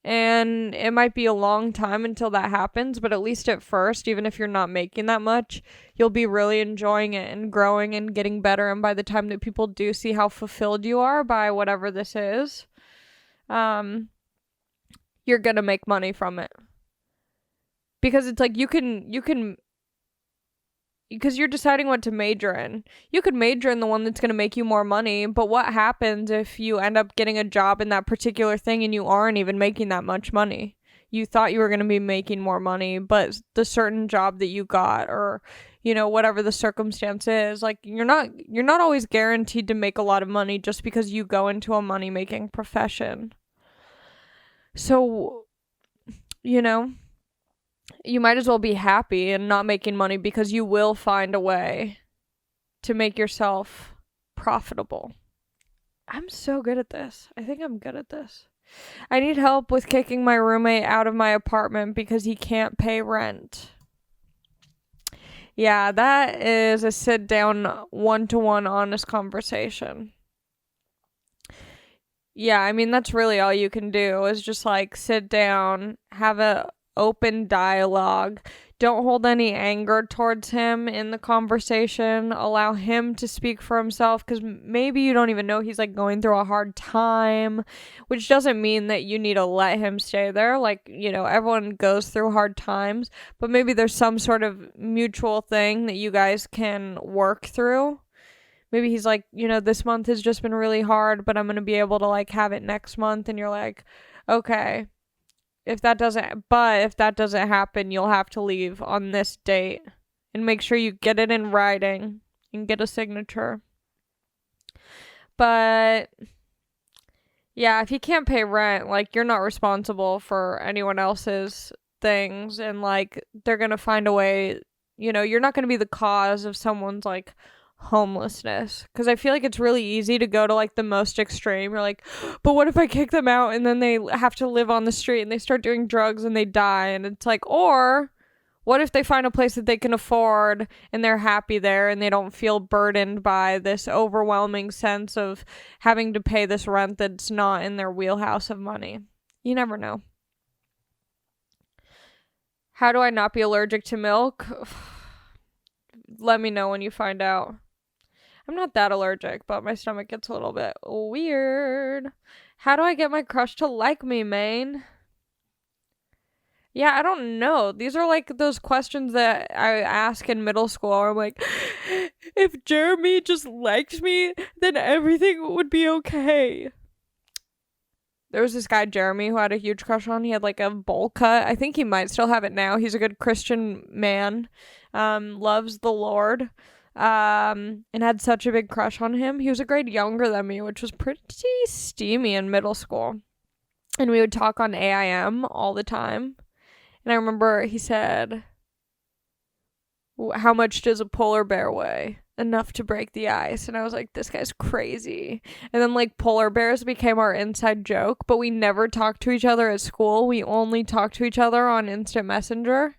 And it might be a long time until that happens, but at least at first, even if you're not making that much, you'll be really enjoying it and growing and getting better. And by the time that people do see how fulfilled you are by whatever this is, you're gonna make money from it. Because it's like you can because you're deciding what to major in. You could major in the one that's going to make you more money, but what happens if you end up getting a job in that particular thing and you aren't even making that much money? You thought you were going to be making more money, but the certain job that you got, or, you know, whatever the circumstance is, like, you're not always guaranteed to make a lot of money just because you go into a money-making profession. So, you know, you might as well be happy and not making money, because you will find a way to make yourself profitable. I'm so good at this. I think I'm good at this. I need help with kicking my roommate out of my apartment because he can't pay rent. Yeah, that is a sit down, one-to-one honest conversation. Yeah, I mean, that's really all you can do is just like sit down, have a open dialogue. Don't hold any anger towards him in the conversation. Allow him to speak for himself, because maybe you don't even know he's like going through a hard time, which doesn't mean that you need to let him stay there. Like, you know, everyone goes through hard times, but maybe there's some sort of mutual thing that you guys can work through. maybe he's like, this month has just been really hard, but I'm going to be able to like have it next month. And you're like, okay, if that doesn't happen, you'll have to leave on this date, and make sure you get it in writing and get a signature. But yeah, if you can't pay rent, like, you're not responsible for anyone else's things, and like, they're gonna find a way, you're not gonna be the cause of someone's like homelessness, because I feel like it's really easy to go to like the most extreme. You're like, but what if I kick them out and then they have to live on the street and they start doing drugs and they die? And it's like, or what if they find a place that they can afford and they're happy there and they don't feel burdened by this overwhelming sense of having to pay this rent that's not in their wheelhouse of money? You never know. How do I not be allergic to milk? Let me know when you find out. I'm not that allergic, but my stomach gets a little bit weird. How do I get my crush to like me, man? Yeah, I don't know. These are like those questions that I ask in middle school. I'm like, if Jeremy just liked me, then everything would be okay. There was this guy, Jeremy, who I had a huge crush on. He had like a bowl cut. I think he might still have it now. He's a good Christian man. Loves the Lord. And had such a big crush on him. He was a grade younger than me, which was pretty steamy in middle school. And we would talk on AIM all the time. And I remember he said, how much does a polar bear weigh? Enough to break the ice. And I was like, this guy's crazy. And then like polar bears became our inside joke, but we never talked to each other at school. We only talked to each other on Instant Messenger.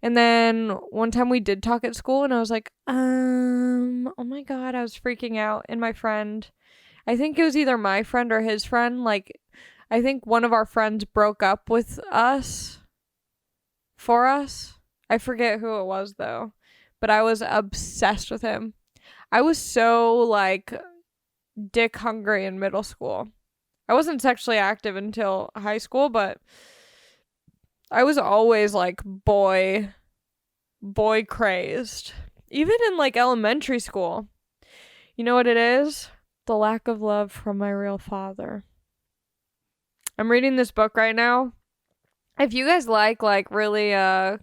And then one time we did talk at school, and I was like, oh my God, I was freaking out. And my friend, I think it was either my friend or his friend, like, I think one of our friends broke up with us, for us. I forget who it was though, but I was obsessed with him. I was so like dick hungry in middle school. I wasn't sexually active until high school, but I was always like boy crazed. Even in like elementary school. You know what it is? The lack of love from my real father. I'm reading this book right now. If you guys like really I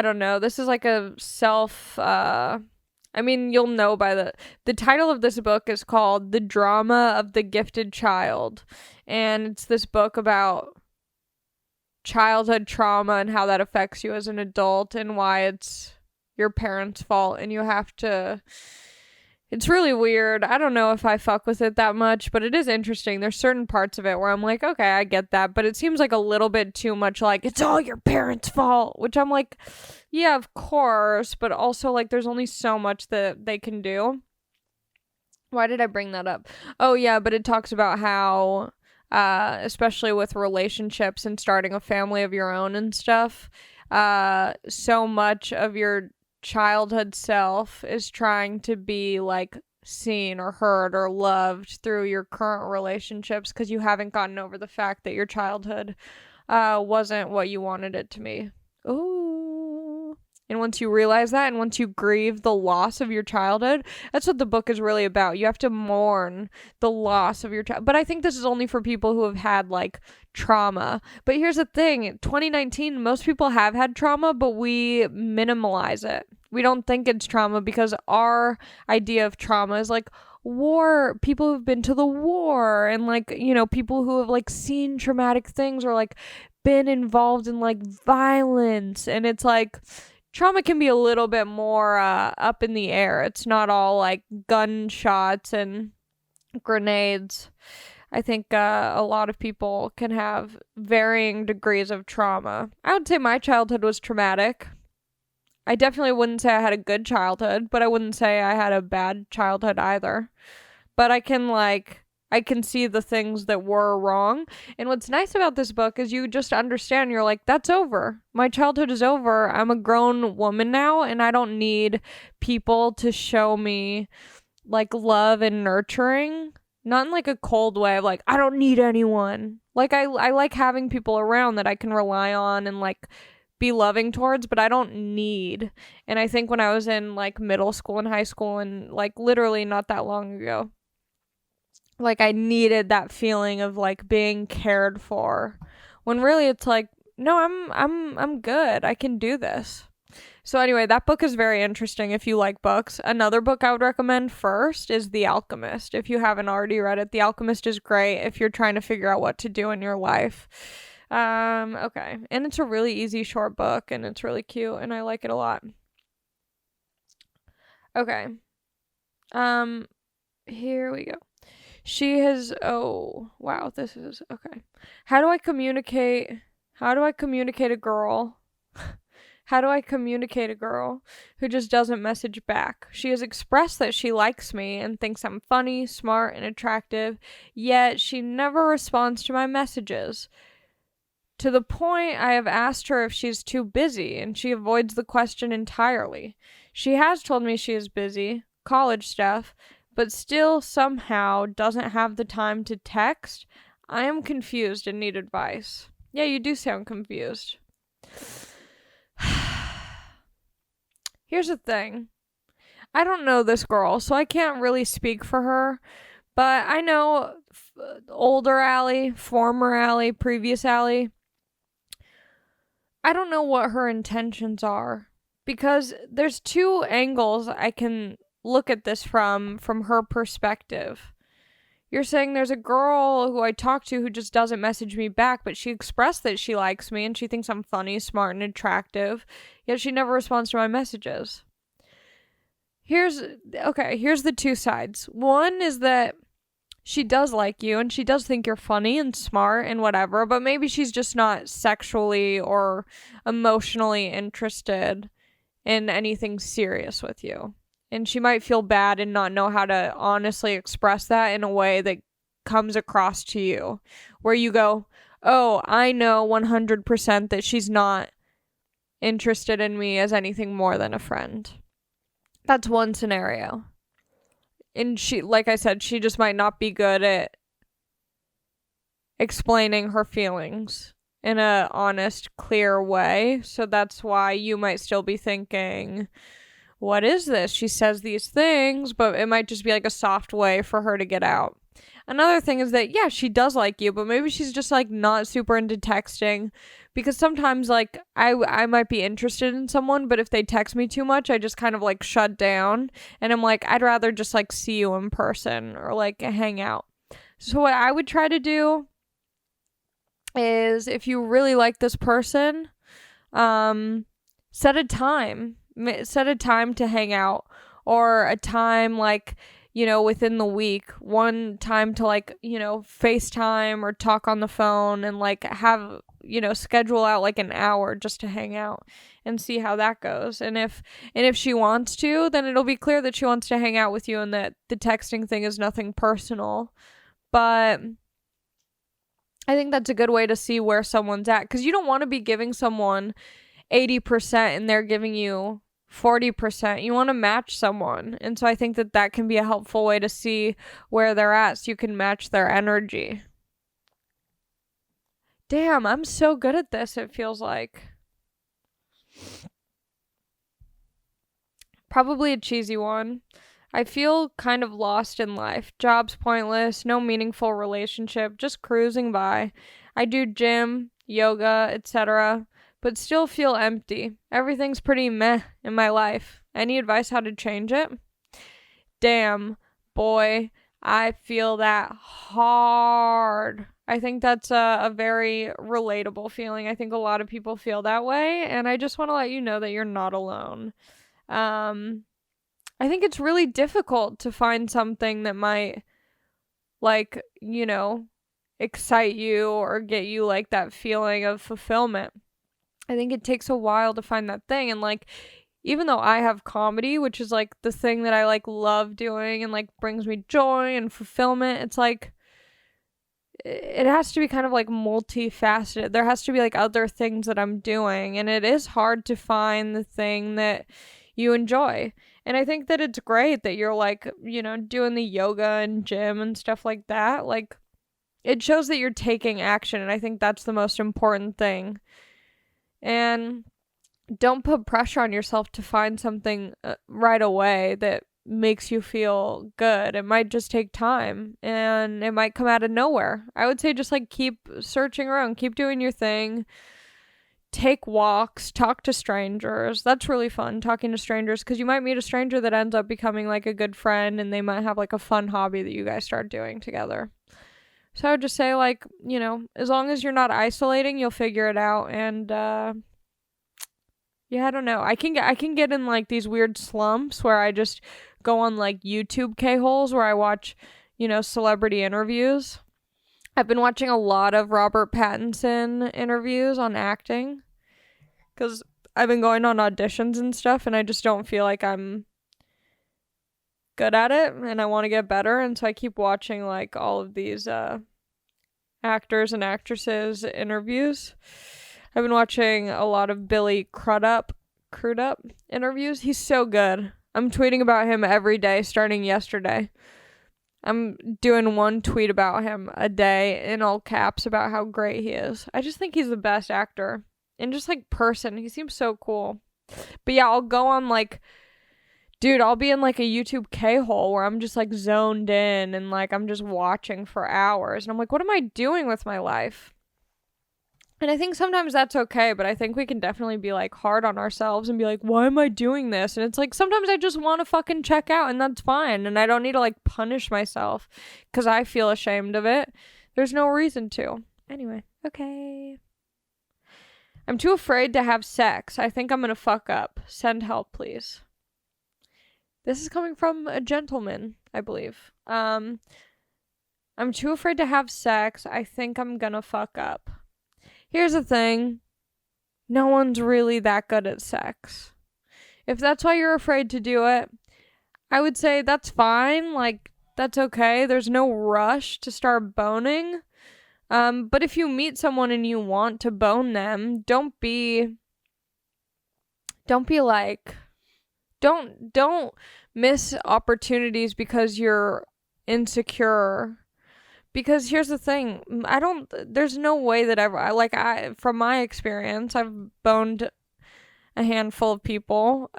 don't know, this is like a you'll know by the title of this book is called The Drama of the Gifted Child. And it's this book about childhood trauma and how that affects you as an adult and why it's your parents' fault and you have to... It's really weird. I don't know if I fuck with it that much, but it is interesting. There's certain parts of it where I'm like, okay, I get that, but it seems like a little bit too much like, it's all your parents' fault, which I'm like, yeah, of course, but also like there's only so much that they can do. Why did I bring that up? Oh yeah, but it talks about how especially with relationships and starting a family of your own and stuff, so much of your childhood self is trying to be like seen or heard or loved through your current relationships because you haven't gotten over the fact that your childhood wasn't what you wanted it to be. Ooh. And once you realize that, and once you grieve the loss of your childhood, that's what the book is really about. You have to mourn the loss of your child. But I think this is only for people who have had like trauma. But here's the thing, 2019, most people have had trauma, but we minimalize it. We don't think it's trauma because our idea of trauma is like war, people who've been to the war, and like, you know, people who have like seen traumatic things or like been involved in like violence. And it's like, trauma can be a little bit more up in the air. It's not all like gunshots and grenades. I think a lot of people can have varying degrees of trauma. I would say my childhood was traumatic. I definitely wouldn't say I had a good childhood, but I wouldn't say I had a bad childhood either. But I can see the things that were wrong. And what's nice about this book is you just understand, you're like, that's over. My childhood is over. I'm a grown woman now, and I don't need people to show me like love and nurturing. Not in like a cold way of like, I don't need anyone. Like I like having people around that I can rely on and like be loving towards, but I don't need. And I think when I was in like middle school and high school and like literally not that long ago, like I needed that feeling of like being cared for, when really it's like, no, I'm good. I can do this. So anyway, that book is very interesting if you like books. Another book I would recommend first is The Alchemist. If you haven't already read it, The Alchemist is great if you're trying to figure out what to do in your life. Okay. And it's a really easy short book and it's really cute and I like it a lot. Okay. Here we go. She has, oh, wow, this is, okay. How do I communicate a girl? How do I communicate a girl who just doesn't message back? She has expressed that she likes me and thinks I'm funny, smart, and attractive, yet she never responds to my messages. To the point I have asked her if she's too busy, and she avoids the question entirely. She has told me she is busy, college stuff, but still somehow doesn't have the time to text. I am confused and need advice. Yeah, you do sound confused. Here's the thing. I don't know this girl, so I can't really speak for her, but I know older Ali, former Ali, previous Ali. I don't know what her intentions are, because there's two angles I can look at this from her perspective. You're saying there's a girl who I talk to who just doesn't message me back, but she expressed that she likes me and she thinks I'm funny, smart, and attractive, yet she never responds to my messages. Here's the two sides. One is that she does like you and she does think you're funny and smart and whatever, but maybe she's just not sexually or emotionally interested in anything serious with you. And she might feel bad and not know how to honestly express that in a way that comes across to you. Where you go, oh, I know 100% that she's not interested in me as anything more than a friend. That's one scenario. And she, like I said, she just might not be good at explaining her feelings in a honest, clear way. So that's why you might still be thinking, what is this? She says these things, but it might just be like a soft way for her to get out. Another thing is that, yeah, she does like you, but maybe she's just like not super into texting, because sometimes like I might be interested in someone, but if they text me too much, I just kind of like shut down and I'm like, I'd rather just like see you in person or like hang out. So what I would try to do is, if you really like this person, set a time to hang out, or a time like, you know, within the week, one time to like, you know, FaceTime or talk on the phone and like have, you know, schedule out like an hour just to hang out and see how that goes. And if she wants to, then it'll be clear that she wants to hang out with you and that the texting thing is nothing personal. But I think that's a good way to see where someone's at, because you don't want to be giving someone 80% and they're giving you 40%. You want to match someone. And so I think that can be a helpful way to see where they're at, so you can match their energy. Damn, I'm so good at this, it feels like. Probably a cheesy one. I feel kind of lost in life. Job's pointless, no meaningful relationship, just cruising by. I do gym, yoga, etc., but still feel empty. Everything's pretty meh in my life. Any advice how to change it? Damn, boy, I feel that hard. I think that's a very relatable feeling. I think a lot of people feel that way, and I just want to let you know that you're not alone. I think it's really difficult to find something that might, like, you know, excite you or get you like that feeling of fulfillment. I think it takes a while to find that thing. And like, even though I have comedy, which is like the thing that I like love doing and like brings me joy and fulfillment, it's like, it has to be kind of like multifaceted. There has to be like other things that I'm doing, and it is hard to find the thing that you enjoy. And I think that it's great that you're like, you know, doing the yoga and gym and stuff like that. Like, it shows that you're taking action, and I think that's the most important thing. And don't put pressure on yourself to find something right away that makes you feel good. It might just take time and it might come out of nowhere. I would say just like keep searching around, keep doing your thing. Take walks, talk to strangers. That's really fun, talking to strangers, because you might meet a stranger that ends up becoming like a good friend and they might have like a fun hobby that you guys start doing together. So I would just say, like, you know, as long as you're not isolating, you'll figure it out. And yeah, I don't know. I can get in like these weird slumps where I just go on like YouTube K-holes where I watch, you know, celebrity interviews. I've been watching a lot of Robert Pattinson interviews on acting because I've been going on auditions and stuff and I just don't feel like I'm good at it and I want to get better. And so I keep watching like all of these actors and actresses interviews. I've been watching a lot of Billy Crudup interviews. He's so good. I'm tweeting about him every day starting yesterday. I'm doing one tweet about him a day in all caps about how great he is. I just think he's the best actor. And just like person, he seems so cool. But yeah, I'll go on like, dude, I'll be in like a YouTube K-hole where I'm just like zoned in and like I'm just watching for hours. And I'm like, what am I doing with my life? And I think sometimes that's okay, but I think we can definitely be like hard on ourselves and be like, why am I doing this? And it's like, sometimes I just want to fucking check out and that's fine. And I don't need to like punish myself because I feel ashamed of it. There's no reason to. Anyway, okay. I'm too afraid to have sex. I think I'm going to fuck up. Send help, please. This is coming from a gentleman, I believe. I'm too afraid to have sex. I think I'm going to fuck up. Here's the thing. No one's really that good at sex. If that's why you're afraid to do it, I would say that's fine. Like, that's okay. There's no rush to start boning. But if you meet someone and you want to bone them, don't miss opportunities because you're insecure. Because here's the thing, there's no way that from my experience, I've boned a handful of people,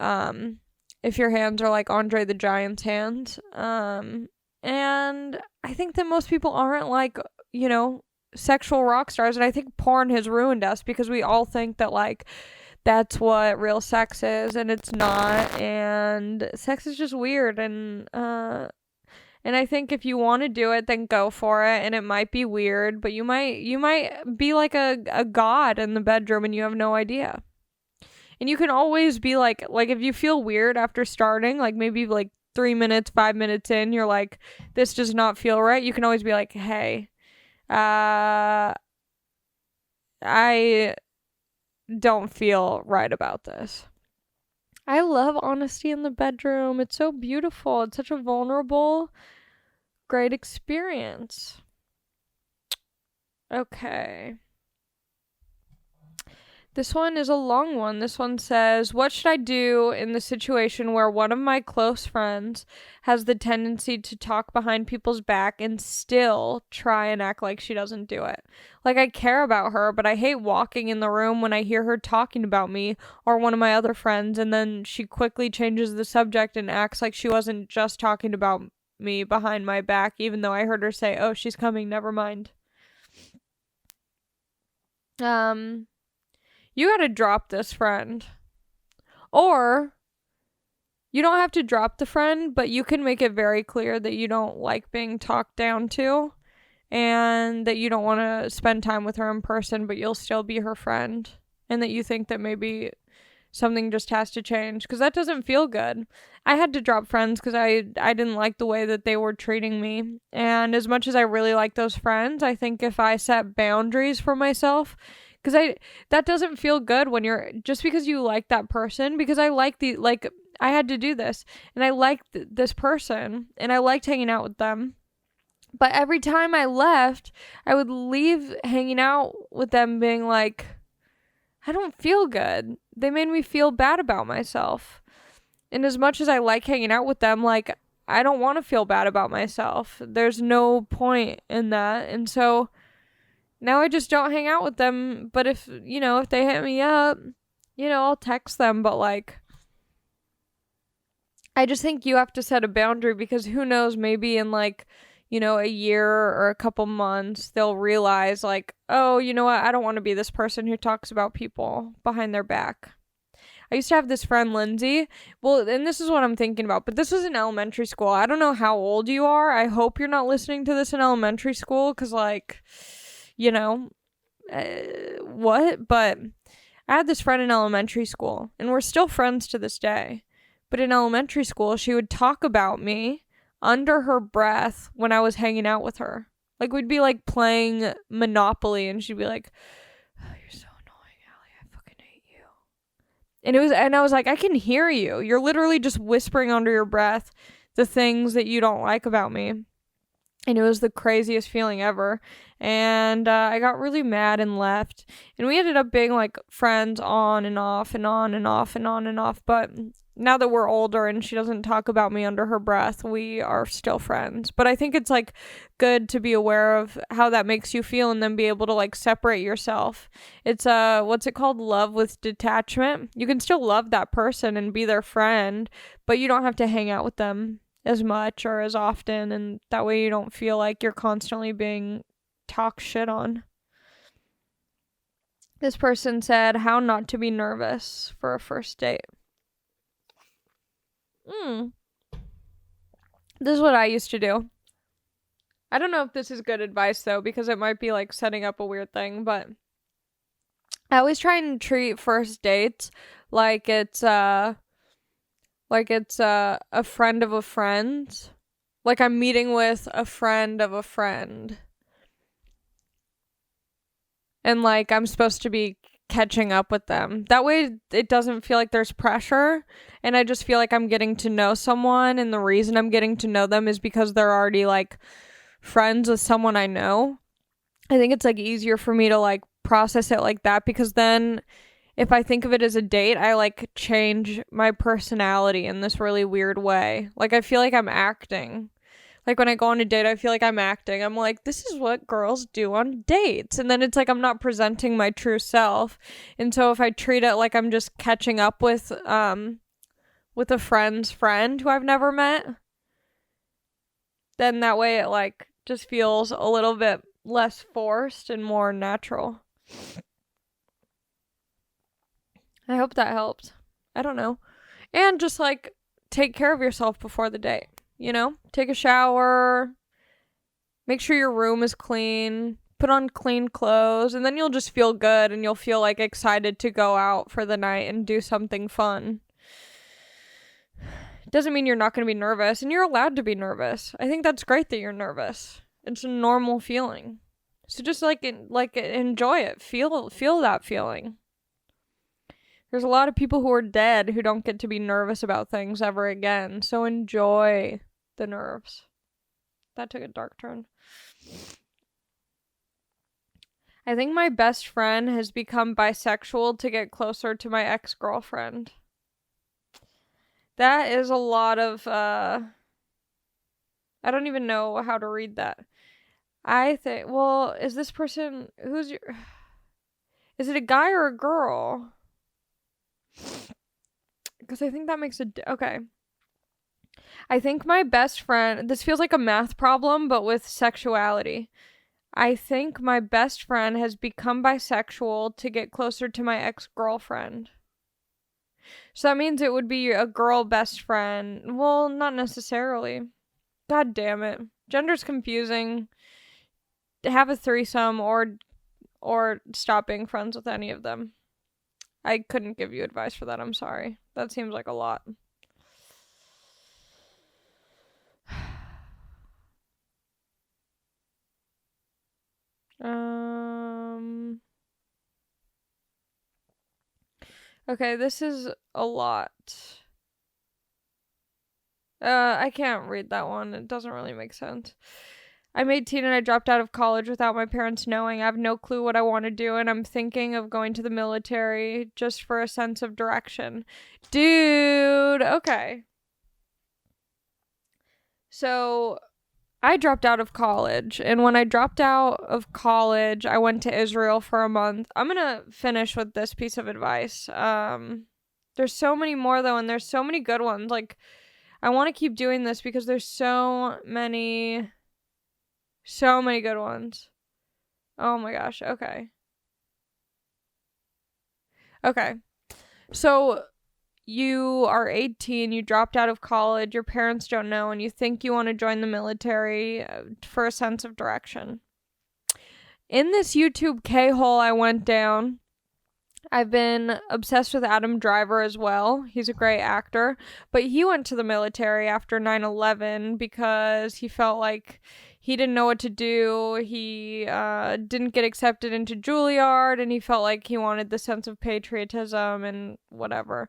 if your hands are like Andre the Giant's hands, and I think that most people aren't like, you know, sexual rock stars, and I think porn has ruined us because we all think that like, that's what real sex is, and it's not, and sex is just weird, and I think if you want to do it, then go for it. And it might be weird, but you might be like a god in the bedroom and you have no idea. And you can always be like if you feel weird after starting, like maybe like 3 minutes, 5 minutes in, you're like, this does not feel right. You can always be like, hey, I don't feel right about this. I love honesty in the bedroom. It's so beautiful. It's such a vulnerable, great experience. Okay. This one is a long one. This one says, what should I do in the situation where one of my close friends has the tendency to talk behind people's back and still try and act like she doesn't do it? Like, I care about her, but I hate walking in the room when I hear her talking about me or one of my other friends, and then she quickly changes the subject and acts like she wasn't just talking about me behind my back, even though I heard her say, oh, she's coming, never mind. You gotta drop this friend. Or, you don't have to drop the friend, but you can make it very clear that you don't like being talked down to and that you don't want to spend time with her in person, but you'll still be her friend, and that you think that maybe something just has to change, because that doesn't feel good. I had to drop friends because I didn't like the way that they were treating me, and as much as I really like those friends, I think if I set boundaries for myself, because that doesn't feel good when you're, just because you like that person, because I had to do this, and I liked this person, and I liked hanging out with them, but every time I left, I would leave hanging out with them being like, I don't feel good. They made me feel bad about myself. And as much as I like hanging out with them, like, I don't want to feel bad about myself. There's no point in that. And so Now I just don't hang out with them. But if they hit me up, I'll text them. But like, I just think you have to set a boundary, because who knows, maybe in like, a year or a couple months, they'll realize like, oh, you know what? I don't want to be this person who talks about people behind their back. I used to have this friend, Lindsay. Well, and this is what I'm thinking about, but this was in elementary school. I don't know how old you are. I hope you're not listening to this in elementary school, because like, what? But I had this friend in elementary school, and we're still friends to this day. But in elementary school, she would talk about me under her breath when I was hanging out with her. Like, we'd be like playing Monopoly, and she'd be like, "Oh, you're so annoying, Ali. I fucking hate you." And I was like, I can hear you. You're literally just whispering under your breath the things that you don't like about me. And it was the craziest feeling ever. And I got really mad and left. And we ended up being like friends on and off and on and off and on and off. But now that we're older and she doesn't talk about me under her breath, we are still friends. But I think it's like good to be aware of how that makes you feel, and then be able to like separate yourself. It's what's it called? Love with detachment. You can still love that person and be their friend, but you don't have to hang out with them as much or as often, and that way you don't feel like you're constantly being talked shit on. This person said, how not to be nervous for a first date. This is what I used to do. I don't know if this is good advice though, because it might be like setting up a weird thing, but I always try and treat first dates like it's a friend of a friend. Like I'm meeting with a friend of a friend. And like I'm supposed to be catching up with them. That way it doesn't feel like there's pressure, and I just feel like I'm getting to know someone, and the reason I'm getting to know them is because they're already like friends with someone I know. I think it's like easier for me to like process it like that, because then if I think of it as a date, I like change my personality in this really weird way. Like I feel like I'm acting. Like when I go on a date, I feel like I'm acting. I'm like, this is what girls do on dates. And then it's like I'm not presenting my true self. And so if I treat it like I'm just catching up with a friend's friend who I've never met, then that way it like just feels a little bit less forced and more natural. I hope that helped. I don't know. And just like take care of yourself before the date. Take a shower, make sure your room is clean, put on clean clothes, and then you'll just feel good, and you'll feel like excited to go out for the night and do something fun. It doesn't mean you're not going to be nervous, and you're allowed to be nervous. I think that's great that you're nervous. It's a normal feeling. So just like enjoy it. Feel that feeling. There's a lot of people who are dead who don't get to be nervous about things ever again. So enjoy the nerves. That took a dark turn. I think my best friend has become bisexual to get closer to my ex-girlfriend. That is a lot of, I don't even know how to read that. I think, well, is this person, is it a guy or a girl? Because I think that makes okay. I think my best friend, this feels like a math problem, but with sexuality. I think my best friend has become bisexual to get closer to my ex-girlfriend. So that means it would be a girl best friend. Well, not necessarily. God damn it. Gender's confusing. Have a threesome or stop being friends with any of them. I couldn't give you advice for that. I'm sorry. That seems like a lot. Okay, this is a lot. I can't read that one. It doesn't really make sense. I'm 18 and I dropped out of college without my parents knowing. I have no clue what I want to do, and I'm thinking of going to the military just for a sense of direction. Dude, okay. So, I dropped out of college, and when I dropped out of college, I went to Israel for a month. I'm gonna finish with this piece of advice. There's so many more though, and there's so many good ones. Like, I want to keep doing this because there's so many good ones. Oh my gosh. Okay. So you are 18, you dropped out of college, your parents don't know, and you think you want to join the military for a sense of direction. In this YouTube K-hole I went down, I've been obsessed with Adam Driver as well. He's a great actor, but he went to the military after 9/11 because he felt like he didn't know what to do. He didn't get accepted into Juilliard, and he felt like he wanted the sense of patriotism and whatever.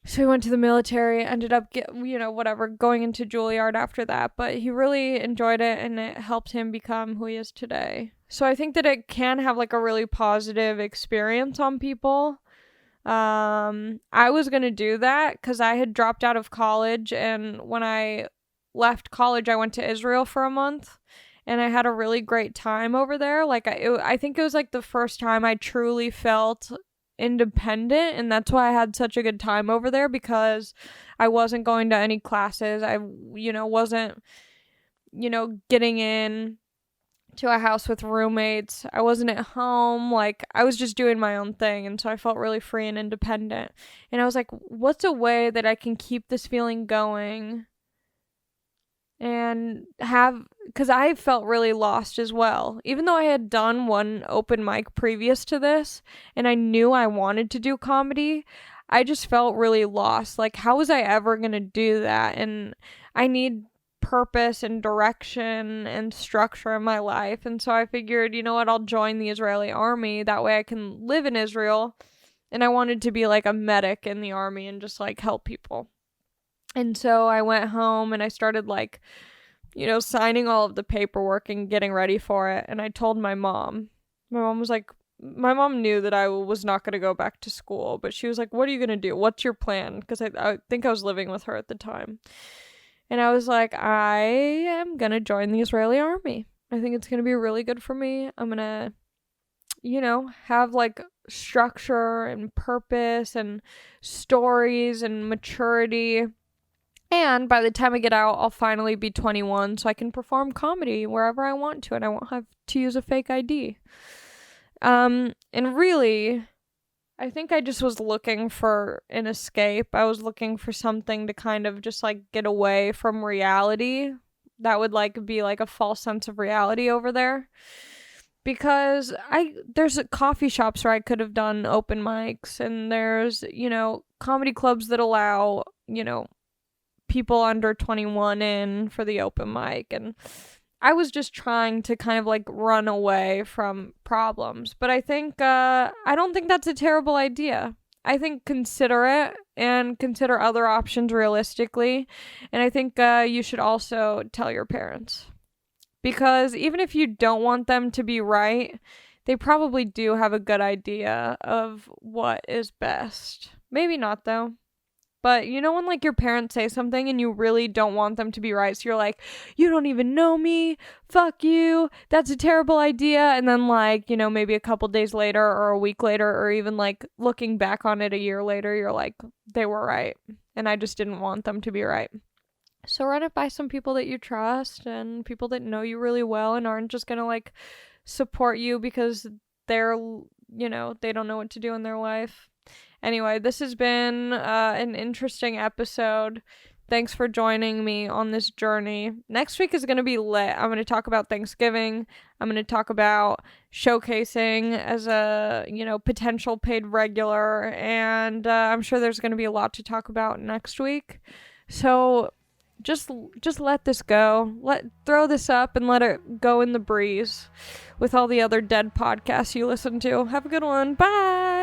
So he went to the military, ended up going into Juilliard after that, but he really enjoyed it, and it helped him become who he is today. So I think that it can have like a really positive experience on people. I was going to do that because I had dropped out of college, and when I left college, I went to Israel for a month, and I had a really great time over there. Like, I think it was like the first time I truly felt independent, and that's why I had such a good time over there, because I wasn't going to any classes. I wasn't getting in to a house with roommates. I wasn't at home. Like, I was just doing my own thing, and so I felt really free and independent. And I was like, what's a way that I can keep this feeling going and because I felt really lost as well. Even though I had done one open mic previous to this, and I knew I wanted to do comedy, I just felt really lost. Like, how was I ever going to do that? And I need purpose and direction and structure in my life. And so I figured, you know what, I'll join the Israeli army. That way I can live in Israel. And I wanted to be like a medic in the army and just like help people. And so I went home and I started like, signing all of the paperwork and getting ready for it. And I told my mom. My mom knew that I was not going to go back to school, but she was like, what are you going to do? What's your plan? Because I think I was living with her at the time. And I was like, I am going to join the Israeli army. I think it's going to be really good for me. I'm going to, have like structure and purpose and stories and maturity. And by the time I get out, I'll finally be 21, so I can perform comedy wherever I want to, and I won't have to use a fake ID. And really, I think I just was looking for an escape. I was looking for something to kind of just like get away from reality. That would like be like a false sense of reality over there. Because there's coffee shops where I could have done open mics, and there's, comedy clubs that allow, people under 21 in for the open mic, and I was just trying to kind of like run away from problems. But I think I don't think that's a terrible idea. I think consider it and consider other options realistically, and I think you should also tell your parents, because even if you don't want them to be right, they probably do have a good idea of what is best. Maybe not though. But when like your parents say something and you really don't want them to be right, so you're like, you don't even know me, fuck you, that's a terrible idea. And then like, maybe a couple days later or a week later, or even like looking back on it a year later, you're like, they were right, and I just didn't want them to be right. So run it by some people that you trust and people that know you really well and aren't just gonna like support you because they're, they don't know what to do in their life. Anyway, this has been an interesting episode. Thanks for joining me on this journey. Next week is going to be lit. I'm going to talk about Thanksgiving. I'm going to talk about showcasing as a, potential paid regular. And I'm sure there's going to be a lot to talk about next week. So just let this go. Throw this up and let it go in the breeze with all the other dead podcasts you listen to. Have a good one. Bye.